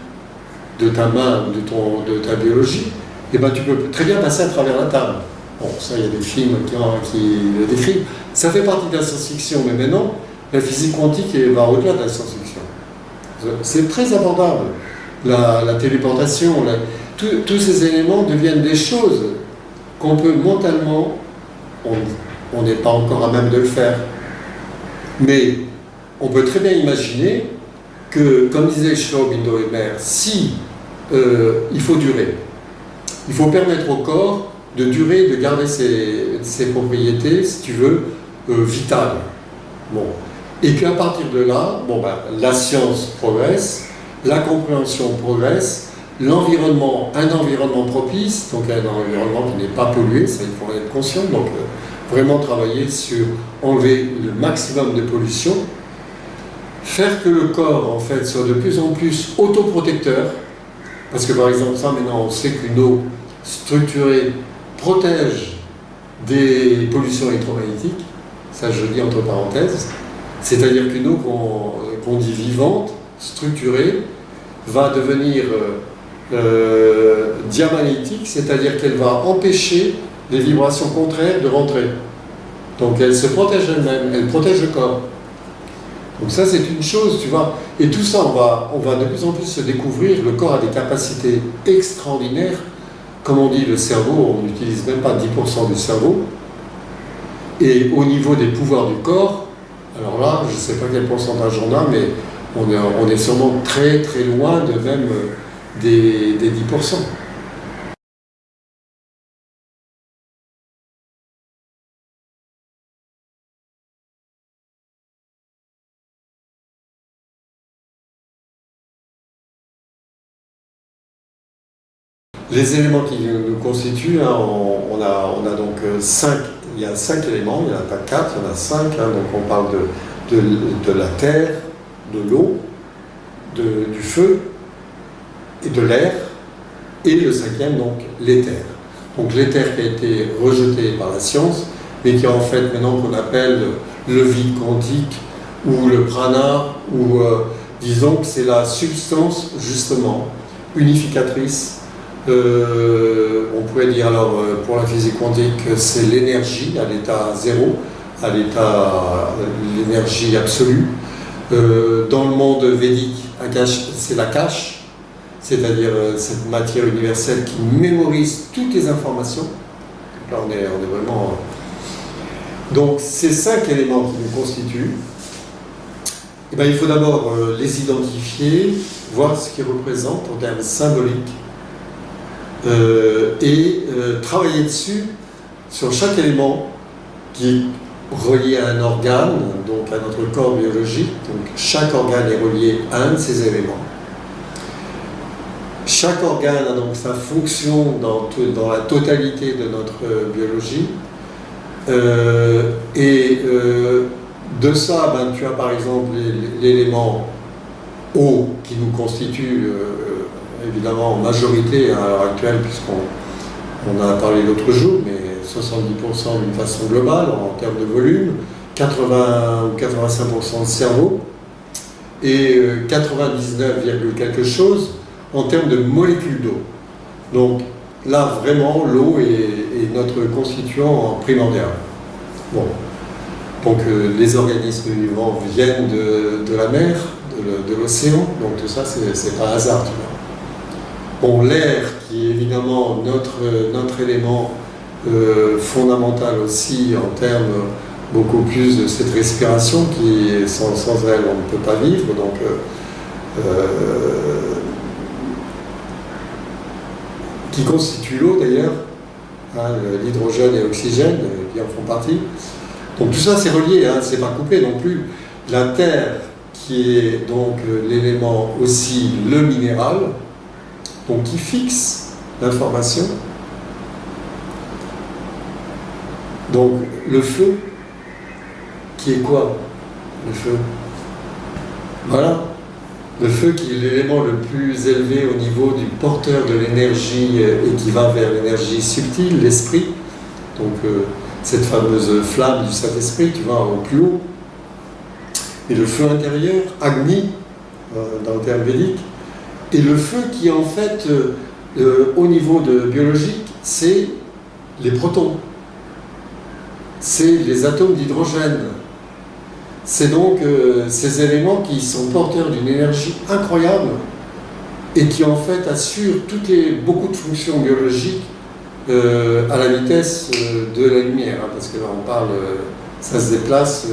de ta main, de ta biologie, eh ben tu peux très bien passer à travers la table. Bon, ça, il y a des films qui le décrivent. Ça fait partie de la science-fiction, mais maintenant, la physique quantique va au-delà de la science-fiction. C'est très abordable. La téléportation, tous ces éléments deviennent des choses qu'on peut mentalement, on n'est pas encore à même de le faire, mais on peut très bien imaginer que, comme disait Schwab, Bindo et Mer, si il faut durer, il faut permettre au corps de durer, de garder ses propriétés, si tu veux, vitales. Bon. Et qu'à partir de là, la science progresse, la compréhension progresse, l'environnement, un environnement propice, donc un environnement qui n'est pas pollué, ça il faut en être conscient, donc vraiment travailler sur enlever le maximum de pollution, faire que le corps en fait soit de plus en plus autoprotecteur, parce que par exemple ça maintenant on sait qu'une eau structurée protège des pollutions électromagnétiques, ça je le dis entre parenthèses, c'est-à-dire qu'une eau qu'on dit vivante, structurée, va devenir diamagnétique, c'est-à-dire qu'elle va empêcher les vibrations contraires de rentrer. Donc elle se protège elle-même, elle protège le corps. Donc ça c'est une chose, tu vois. Et tout ça, on va de plus en plus se découvrir, le corps a des capacités extraordinaires. Comme on dit, le cerveau, on n'utilise même pas 10% du cerveau. Et au niveau des pouvoirs du corps, alors là, je ne sais pas quel pourcentage on a, mais on est sûrement très très loin de même des 10%. Les éléments qui nous constituent, hein, on a donc 5, il y a 5 éléments, il n'y en a pas 4, il y en a 5, hein, donc on parle de la terre, de l'eau, du feu et de l'air, et le 5e, donc l'éther. Donc l'éther qui a été rejeté par la science, mais qui est en fait maintenant qu'on appelle le vide quantique, ou le prana, ou disons que c'est la substance justement unificatrice. On pourrait dire alors pour la physique quantique c'est l'énergie à l'état zéro, à l'état l'énergie absolue. Dans le monde védique, c'est l'Akash, c'est-à-dire cette matière universelle qui mémorise toutes les informations. Là on est vraiment... Donc ces 5 éléments qui nous constituent, eh bien, il faut d'abord les identifier, voir ce qu'ils représentent en termes symboliques. Et travailler dessus sur chaque élément qui relié à un organe, donc à notre corps biologique. Donc chaque organe est relié à un de ces éléments. Chaque organe a donc sa fonction dans la totalité de notre biologie. De ça, tu as par exemple l'élément eau qui nous constitue évidemment en majorité à l'heure actuelle, puisqu'on en a parlé l'autre jour, mais 70% d'une façon globale en termes de volume, 80 ou 85% de cerveau, et 99, quelque chose en termes de molécules d'eau. Donc là, vraiment, l'eau est notre constituant primordial. Bon. Donc les organismes vivants viennent de la mer, de l'océan, donc tout ça, c'est pas hasard. Tu vois. Bon, l'air, qui est évidemment notre élément fondamental aussi en termes beaucoup plus de cette respiration qui, sans elle, on ne peut pas vivre. Donc, qui constitue l'eau d'ailleurs, hein, l'hydrogène et l'oxygène qui en font partie. Donc tout ça c'est relié, hein, c'est pas coupé non plus. La terre qui est donc l'élément aussi le minéral, donc qui fixe l'information. Donc le feu, qui est quoi? Le feu. Voilà. Le feu qui est l'élément le plus élevé au niveau du porteur de l'énergie et qui va vers l'énergie subtile, l'esprit. Donc cette fameuse flamme du Saint-Esprit, tu vois, au plus haut. Et le feu intérieur, Agni, dans le terme védique. Et le feu qui en fait, au niveau biologique, c'est les protons. C'est les atomes d'hydrogène. C'est donc ces éléments qui sont porteurs d'une énergie incroyable et qui en fait assurent beaucoup de fonctions biologiques à la vitesse de la lumière, hein, parce que là on parle, ça se déplace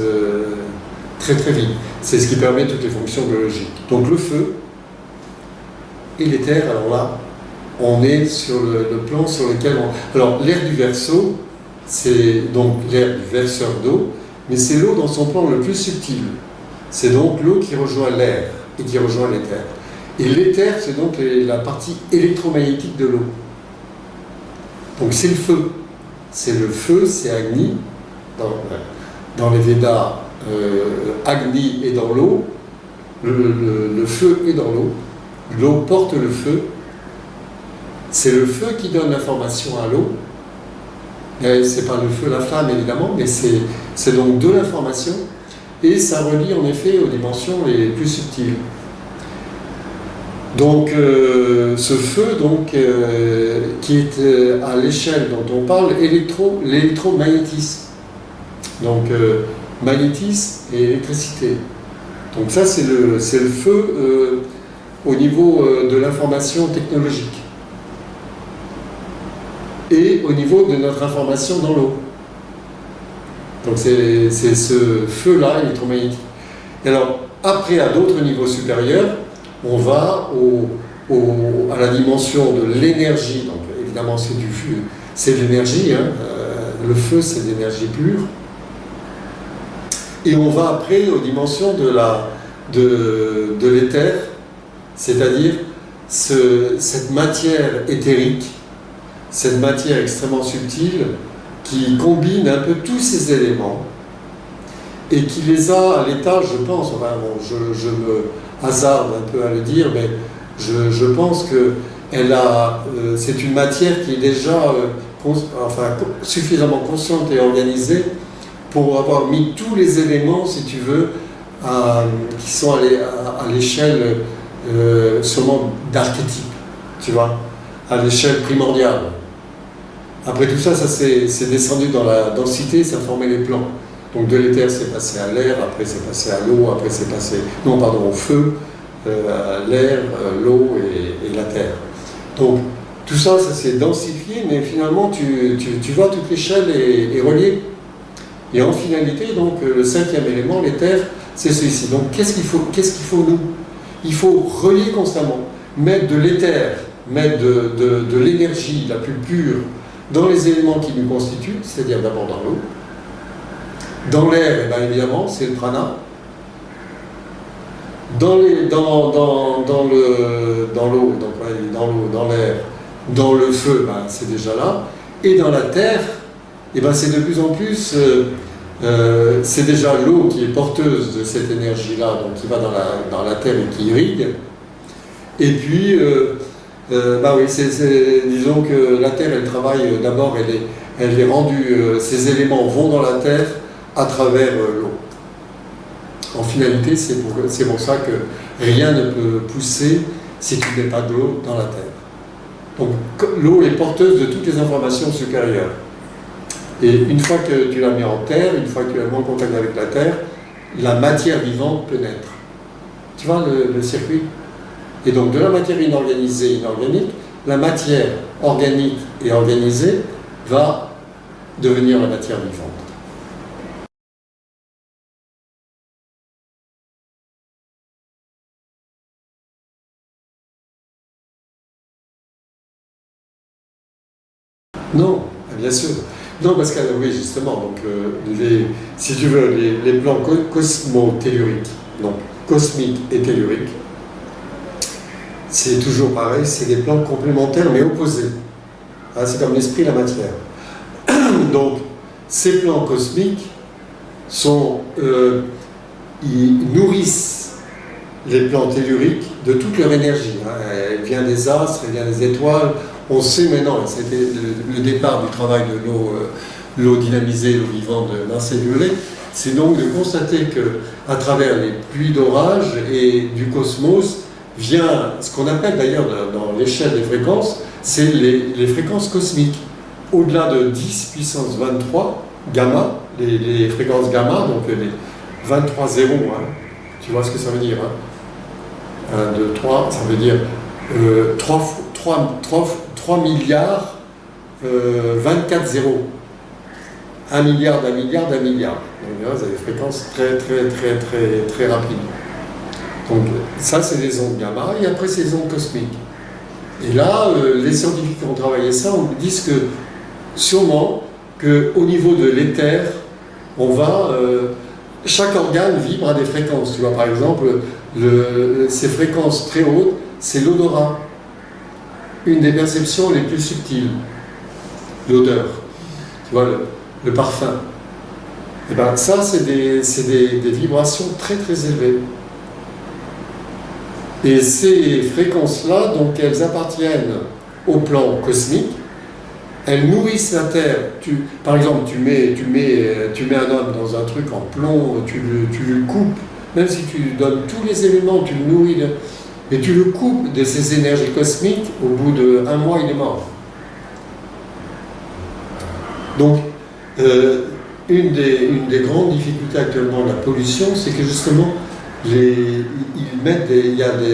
très très vite. C'est ce qui permet toutes les fonctions biologiques. Donc le feu et l'éther, alors là, on est sur le plan sur lequel Alors l'air du Verseau, c'est donc l'air du verseur d'eau, mais c'est l'eau dans son plan le plus subtil. C'est donc l'eau qui rejoint l'air et qui rejoint l'éther. Et l'éther, c'est donc la partie électromagnétique de l'eau. Donc c'est le feu. C'est le feu, c'est Agni. Dans les Védas, Agni est dans l'eau, le feu est dans l'eau, l'eau porte le feu. C'est le feu qui donne l'information à l'eau. C'est pas le feu, la flamme évidemment, mais c'est donc de l'information et ça relie en effet aux dimensions les plus subtiles. Donc ce feu donc, qui est à l'échelle dont on parle, l'électromagnétisme. Donc magnétisme et électricité. Donc ça c'est le feu au niveau de l'information technologique. Et au niveau de notre information dans l'eau. Donc c'est ce feu-là électromagnétique. Et alors, après, à d'autres niveaux supérieurs, on va à la dimension de l'énergie. Donc évidemment, c'est du feu, c'est de l'énergie. Hein. Le feu, c'est de l'énergie pure. Et on va après aux dimensions de l'éther, c'est-à-dire cette matière éthérique, cette matière extrêmement subtile qui combine un peu tous ces éléments et qui les a à l'état, je pense, enfin bon, je me hasarde un peu à le dire, mais je pense que c'est une matière qui est déjà suffisamment consciente et organisée pour avoir mis tous les éléments, si tu veux, qui sont à l'échelle sûrement d'archétype, tu vois, à l'échelle primordiale. Après tout ça, c'est descendu dans la densité, ça formait les plans. Donc de l'éther, c'est passé à l'air, après c'est passé à l'eau, après c'est passé, au feu, à l'air, l'eau et la terre. Donc tout ça, ça s'est densifié, mais finalement, tu vois, toute l'échelle est reliée. Et en finalité, donc, le cinquième élément, l'éther, c'est celui-ci. Donc qu'est-ce qu'il faut nous? Il faut relier constamment, mettre de l'éther, mettre de l'énergie la plus pure dans les éléments qui nous constituent, c'est-à-dire d'abord dans l'eau, Dans l'air, eh ben, évidemment, c'est le prana. Dans l'eau, dans l'air, dans le feu, ben, c'est déjà là. Et dans la terre, eh ben, c'est de plus en plus, c'est déjà l'eau qui est porteuse de cette énergie-là, donc qui va dans la terre et qui irrigue. Et puis, bah oui, disons que la terre, elle travaille d'abord, elle est rendue, ces éléments vont dans la terre à travers l'eau. En finalité, c'est pour ça que rien ne peut pousser si tu ne mets pas de l'eau dans la terre. Donc l'eau est porteuse de toutes les informations supérieures. Et une fois que tu la mets en terre, une fois que tu la mets en contact avec la terre, la matière vivante peut naître. Tu vois le circuit? Et donc de la matière inorganisée et inorganique, la matière organique et organisée va devenir la matière vivante. Non, bien sûr. Non, parce que oui, justement, donc, si tu veux, les plans cosmo-telluriques, donc cosmiques et telluriques, c'est toujours pareil, c'est des plans complémentaires mais opposés. Hein, c'est comme l'esprit et la matière. Donc, ces plans cosmiques ils nourrissent les plans telluriques de toute leur énergie. Hein. Elle vient des astres, elle vient des étoiles. On sait maintenant, c'était le départ du travail de l'eau dynamisée, l'eau vivante de Marcel Violet, c'est donc de constater qu'à travers les pluies d'orage et du cosmos vient ce qu'on appelle d'ailleurs dans l'échelle des fréquences, c'est les fréquences cosmiques. Au-delà de 10 puissance 23 gamma, les fréquences gamma, donc les 23 zéros, hein, tu vois ce que ça veut dire, hein? 1, 2, 3, ça veut dire 3 milliards 24 zéros. 1 milliard d'un milliard d'un milliard. Donc là, vous avez des fréquences très rapides. Donc ça, c'est les ondes gamma, et après, c'est les ondes cosmiques. Et là, les scientifiques qui ont travaillé ça, on disent que sûrement qu'au niveau de l'éther, chaque organe vibre à des fréquences. Tu vois, par exemple, ces fréquences très hautes, c'est l'odorat. Une des perceptions les plus subtiles, l'odeur, tu vois, le parfum. Et bien ça, c'est des vibrations très élevées. Et ces fréquences-là, donc elles appartiennent au plan cosmique, elles nourrissent la Terre. Par exemple, tu mets un homme dans un truc en plomb, tu le coupes, même si tu lui donnes tous les éléments, tu le nourris, mais tu le coupes de ces énergies cosmiques, au bout d'1 mois, il est mort. Donc, une des grandes difficultés actuellement de la pollution, c'est que justement,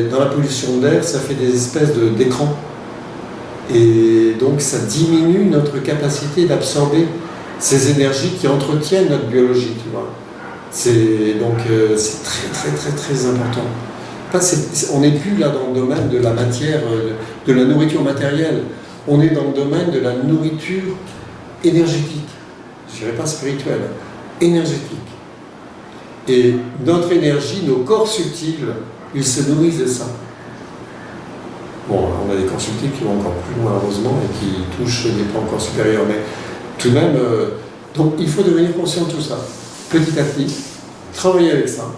dans la pollution d'air, ça fait des espèces d'écrans. Et donc, ça diminue notre capacité d'absorber ces énergies qui entretiennent notre biologie, tu vois. C'est très important. On n'est plus là dans le domaine de la matière, de la nourriture matérielle. On est dans le domaine de la nourriture énergétique. Je ne dirais pas spirituelle, énergétique. Et notre énergie, nos corps subtils, ils se nourrissent de ça. Bon, on a des corps subtils qui vont encore plus loin, heureusement, et qui touchent des plans encore supérieurs. Mais tout de même, donc il faut devenir conscient de tout ça. Petit à petit, travailler avec ça.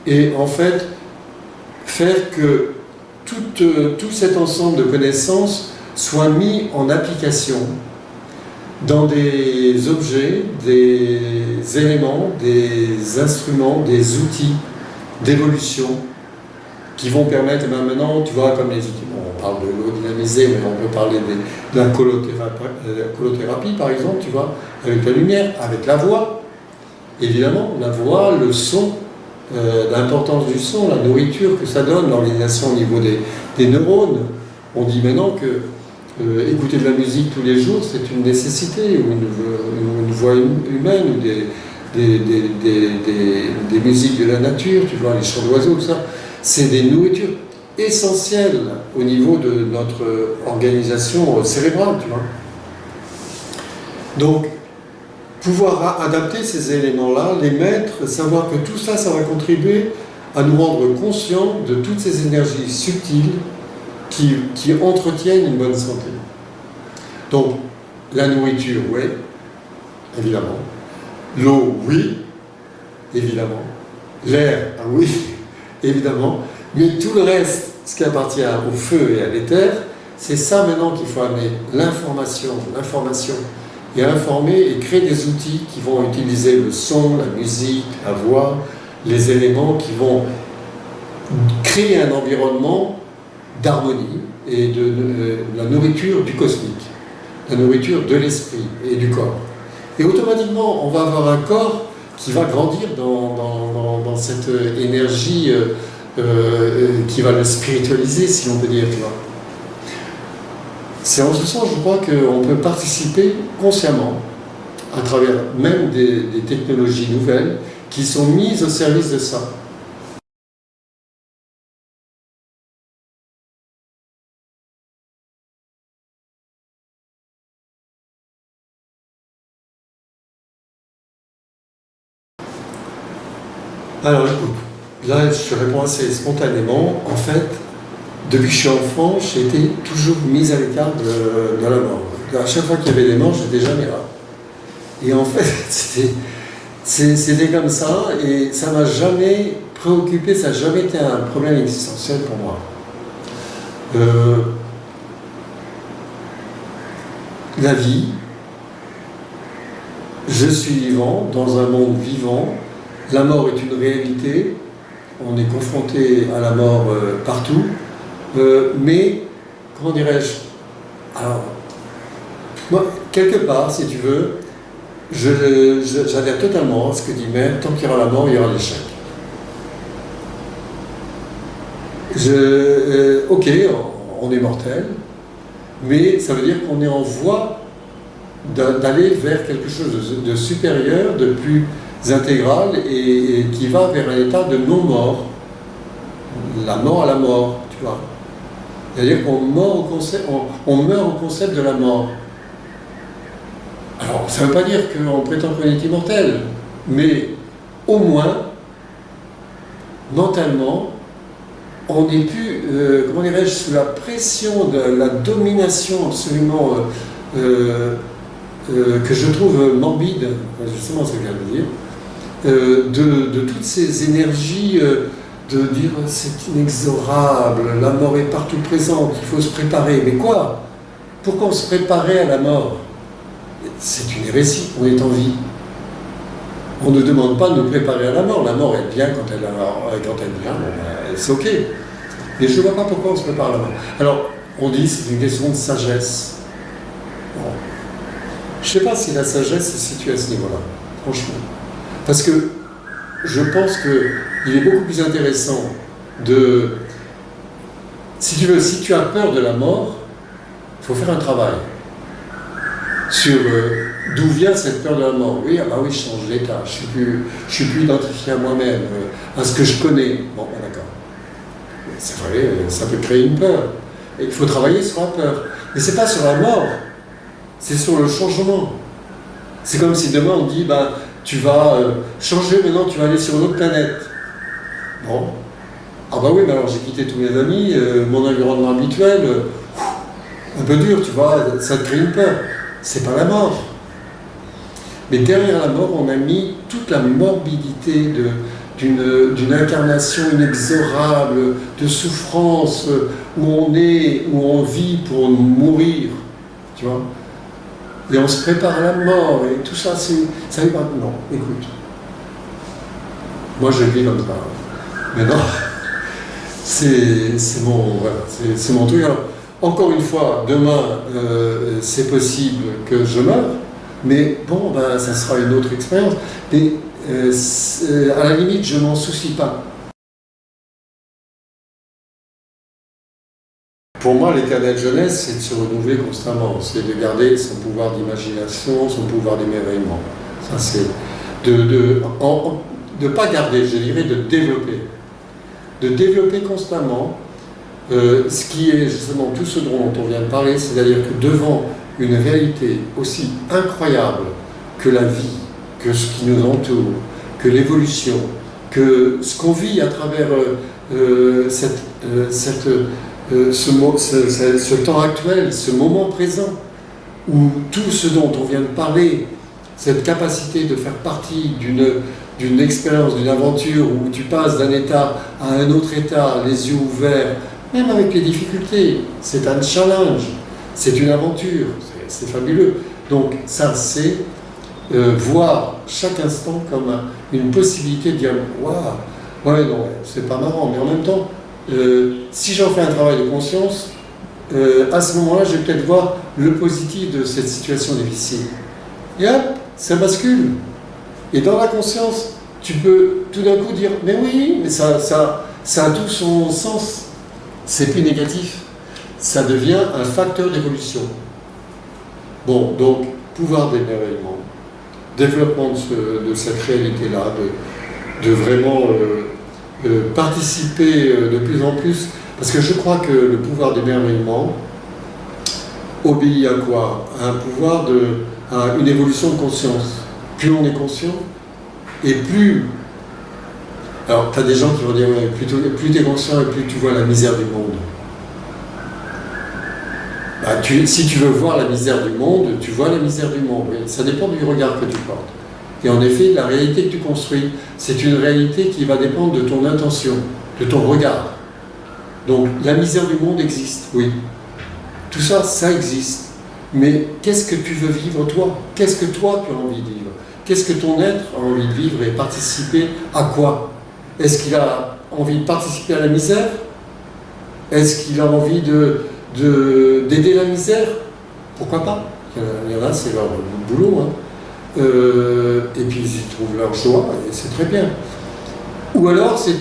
Et en fait, faire que tout cet ensemble de connaissances soit mis en application dans des objets, des éléments, des instruments, des outils d'évolution qui vont permettre, maintenant, tu vois, comme les outils, on parle de l'eau dynamisée, mais on peut parler de la colothérapie, par exemple, tu vois, avec la lumière, avec la voix, évidemment, la voix, le son, l'importance du son, la nourriture que ça donne, l'organisation au niveau des neurones. On dit maintenant que écouter de la musique tous les jours, c'est une nécessité, ou une voix humaine, ou des musiques de la nature, tu vois, les chants d'oiseaux, tout ça. C'est des nourritures essentielles au niveau de notre organisation cérébrale, tu vois. Donc, pouvoir adapter ces éléments-là, les mettre, savoir que tout ça, ça va contribuer à nous rendre conscients de toutes ces énergies subtiles qui entretiennent une bonne santé. Donc, la nourriture, oui, évidemment. L'eau, oui, évidemment. L'air, ah oui, évidemment. Mais tout le reste, ce qui appartient au feu et à l'éther, c'est ça maintenant qu'il faut amener. L'information et informer et créer des outils qui vont utiliser le son, la musique, la voix, les éléments qui vont créer un environnement d'harmonie et de la nourriture du cosmique, la nourriture de l'esprit et du corps. Et automatiquement, on va avoir un corps qui va grandir dans cette énergie qui va le spiritualiser, si on peut dire. Tu vois. C'est en ce sens, je crois, qu'on peut participer consciemment, à travers même des technologies nouvelles, qui sont mises au service de ça. Alors écoute, là je réponds assez spontanément. En fait, depuis que je suis enfant, j'ai été toujours mise à l'écart de la mort. À chaque fois qu'il y avait des morts, j'étais jamais là. Et en fait, c'était comme ça, et ça m'a jamais préoccupé, ça n'a jamais été un problème existentiel pour moi. La vie, je suis vivant, dans un monde vivant, la mort est une réalité, on est confronté à la mort partout, mais, comment dirais-je, alors, moi, quelque part, si tu veux, j'adhère totalement à ce que dit Mère, tant qu'il y aura la mort, il y aura l'échec. Ok, on est mortel, mais ça veut dire qu'on est en voie d'aller vers quelque chose de supérieur, de plus intégral et qui va vers un état de non-mort. La mort à la mort, tu vois. C'est-à-dire qu'on meurt au concept de la mort. Alors, ça ne veut pas dire qu'on prétend qu'on est immortel, mais au moins, mentalement, on n'est plus, comment dirais-je, sous la pression de la domination absolument que je trouve morbide, justement ce que je viens de dire, de toutes ces énergies de dire c'est inexorable, la mort est partout présente, il faut se préparer. Mais quoi? Pourquoi on se préparait à la mort? C'est une hérésie, on est en vie. On ne demande pas de nous préparer à la mort elle vient quand elle vient, bon, c'est ok. Mais je ne vois pas pourquoi on se prépare à la mort. Alors, on dit c'est une question de sagesse. Bon. Je ne sais pas si la sagesse se situe à ce niveau-là, franchement. Parce que je pense qu'il est beaucoup plus intéressant de... Si tu veux, si tu as peur de la mort, il faut faire un travail sur d'où vient cette peur de la mort. Oui, ah bah oui, je change d'état, je suis plus identifié à moi-même, à ce que je connais. Bon, bah d'accord. C'est vrai, ça peut créer une peur. Et il faut travailler sur la peur. Mais c'est pas sur la mort, c'est sur le changement. C'est comme si demain on dit, bah, tu vas changer, maintenant tu vas aller sur une autre planète. Bon. Ah bah oui, mais alors j'ai quitté tous mes amis, mon environnement habituel, un peu dur, tu vois, ça te crée une peur. C'est pas la mort. Mais derrière la mort, on a mis toute la morbidité d'une incarnation inexorable, de souffrance, où on vit pour mourir, tu vois. Et on se prépare à la mort, et tout ça, ça n'est pas... Non, écoute. Moi, je vis comme ça. Mais non, c'est mon truc. Alors, encore une fois, demain, c'est possible que je meure, mais bon, ben, ça sera une autre expérience. Et à la limite, je m'en soucie pas. Pour moi, l'éternelle jeunesse, c'est de se renouveler constamment, c'est de garder son pouvoir d'imagination, son pouvoir d'émerveillement. Ça, c'est de pas garder, je dirais, de développer. De développer constamment ce qui est justement tout ce dont on vient de parler, c'est-à-dire que devant une réalité aussi incroyable, que la vie, que ce qui nous entoure, que l'évolution, que ce qu'on vit à travers ce temps actuel, ce moment présent, où tout ce dont on vient de parler, cette capacité de faire partie d'une expérience, d'une aventure où tu passes d'un état à un autre état, les yeux ouverts, même avec les difficultés, c'est un challenge, c'est une aventure, c'est fabuleux. Donc ça, c'est voir chaque instant comme une possibilité de dire « Waouh, ouais, non, c'est pas marrant », mais en même temps, si j'en fais un travail de conscience, à ce moment-là, je vais peut-être voir le positif de cette situation difficile. Et hop, ça bascule. Et dans la conscience, tu peux tout d'un coup dire « Mais oui, mais ça a tout son sens. C'est plus négatif. Ça devient un facteur d'évolution. » Bon, donc, pouvoir d'émerveillement, développement de cette réalité-là, de vraiment participer de plus en plus, parce que je crois que le pouvoir d'émerveillement obéit à quoi? À un pouvoir à une évolution de conscience. Plus on est conscient, et plus... Alors, tu as des gens qui vont dire, ouais, plus tu es conscient et plus tu vois la misère du monde. Bah, si tu veux voir la misère du monde, tu vois la misère du monde. Oui. Ça dépend du regard que tu portes. Et en effet, la réalité que tu construis, c'est une réalité qui va dépendre de ton intention, de ton regard. Donc, la misère du monde existe, oui. Tout ça, ça existe. Mais qu'est-ce que tu veux vivre, toi? Qu'est-ce que toi, tu as envie de vivre? Qu'est-ce que ton être a envie de vivre et participer à quoi? Est-ce qu'il a envie de participer à la misère? Est-ce qu'il a envie d'aider la misère? Pourquoi pas? Il y en a, c'est leur boulot. Hein. Et puis ils y trouvent leur joie, et c'est très bien. Ou alors c'est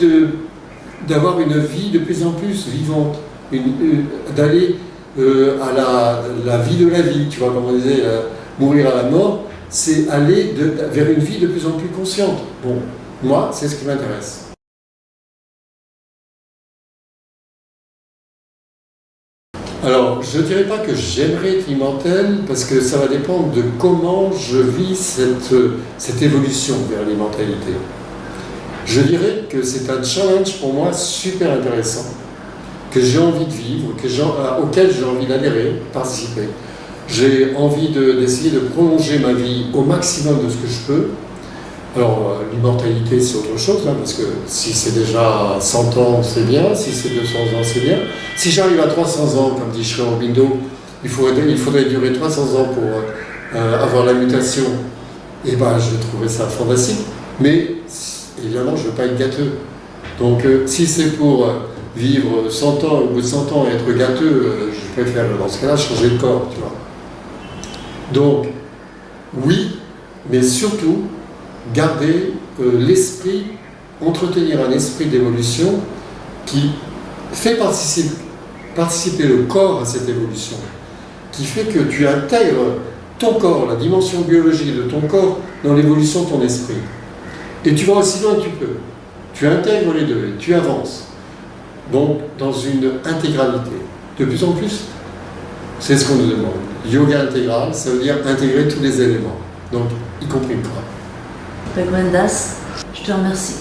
d'avoir une vie de plus en plus vivante, d'aller à la vie de la vie, tu vois, comme on disait, mourir à la mort, c'est aller vers une vie de plus en plus consciente. Bon, moi, c'est ce qui m'intéresse. Alors, je ne dirais pas que j'aimerais être immortel, parce que ça va dépendre de comment je vis cette évolution vers l'immortalité. Je dirais que c'est un challenge pour moi super intéressant, que j'ai envie de vivre, auquel j'ai envie d'adhérer, participer. J'ai envie d'essayer de prolonger ma vie au maximum de ce que je peux. Alors, l'immortalité, c'est autre chose, hein, parce que si c'est déjà 100 ans, c'est bien, si c'est 200 ans, c'est bien. Si j'arrive à 300 ans, comme dit Sri Aurobindo, il faudrait durer 300 ans pour avoir la mutation. Et ben, je trouverais ça fantastique. Mais, évidemment, je ne veux pas être gâteux. Donc, si c'est pour vivre 100 ans, au bout de 100 ans, et être gâteux, je préfère, dans ce cas-là, changer de corps, tu vois. Donc, oui, mais surtout, garder l'esprit, entretenir un esprit d'évolution qui fait participer le corps à cette évolution, qui fait que tu intègres ton corps, la dimension biologique de ton corps, dans l'évolution de ton esprit. Et tu vas aussi loin que tu peux. Tu intègres les deux et tu avances. Donc, dans une intégralité. De plus en plus, c'est ce qu'on nous demande. Yoga intégral, ça veut dire intégrer tous les éléments, donc y compris le corps. Bhagwan Das, je te remercie.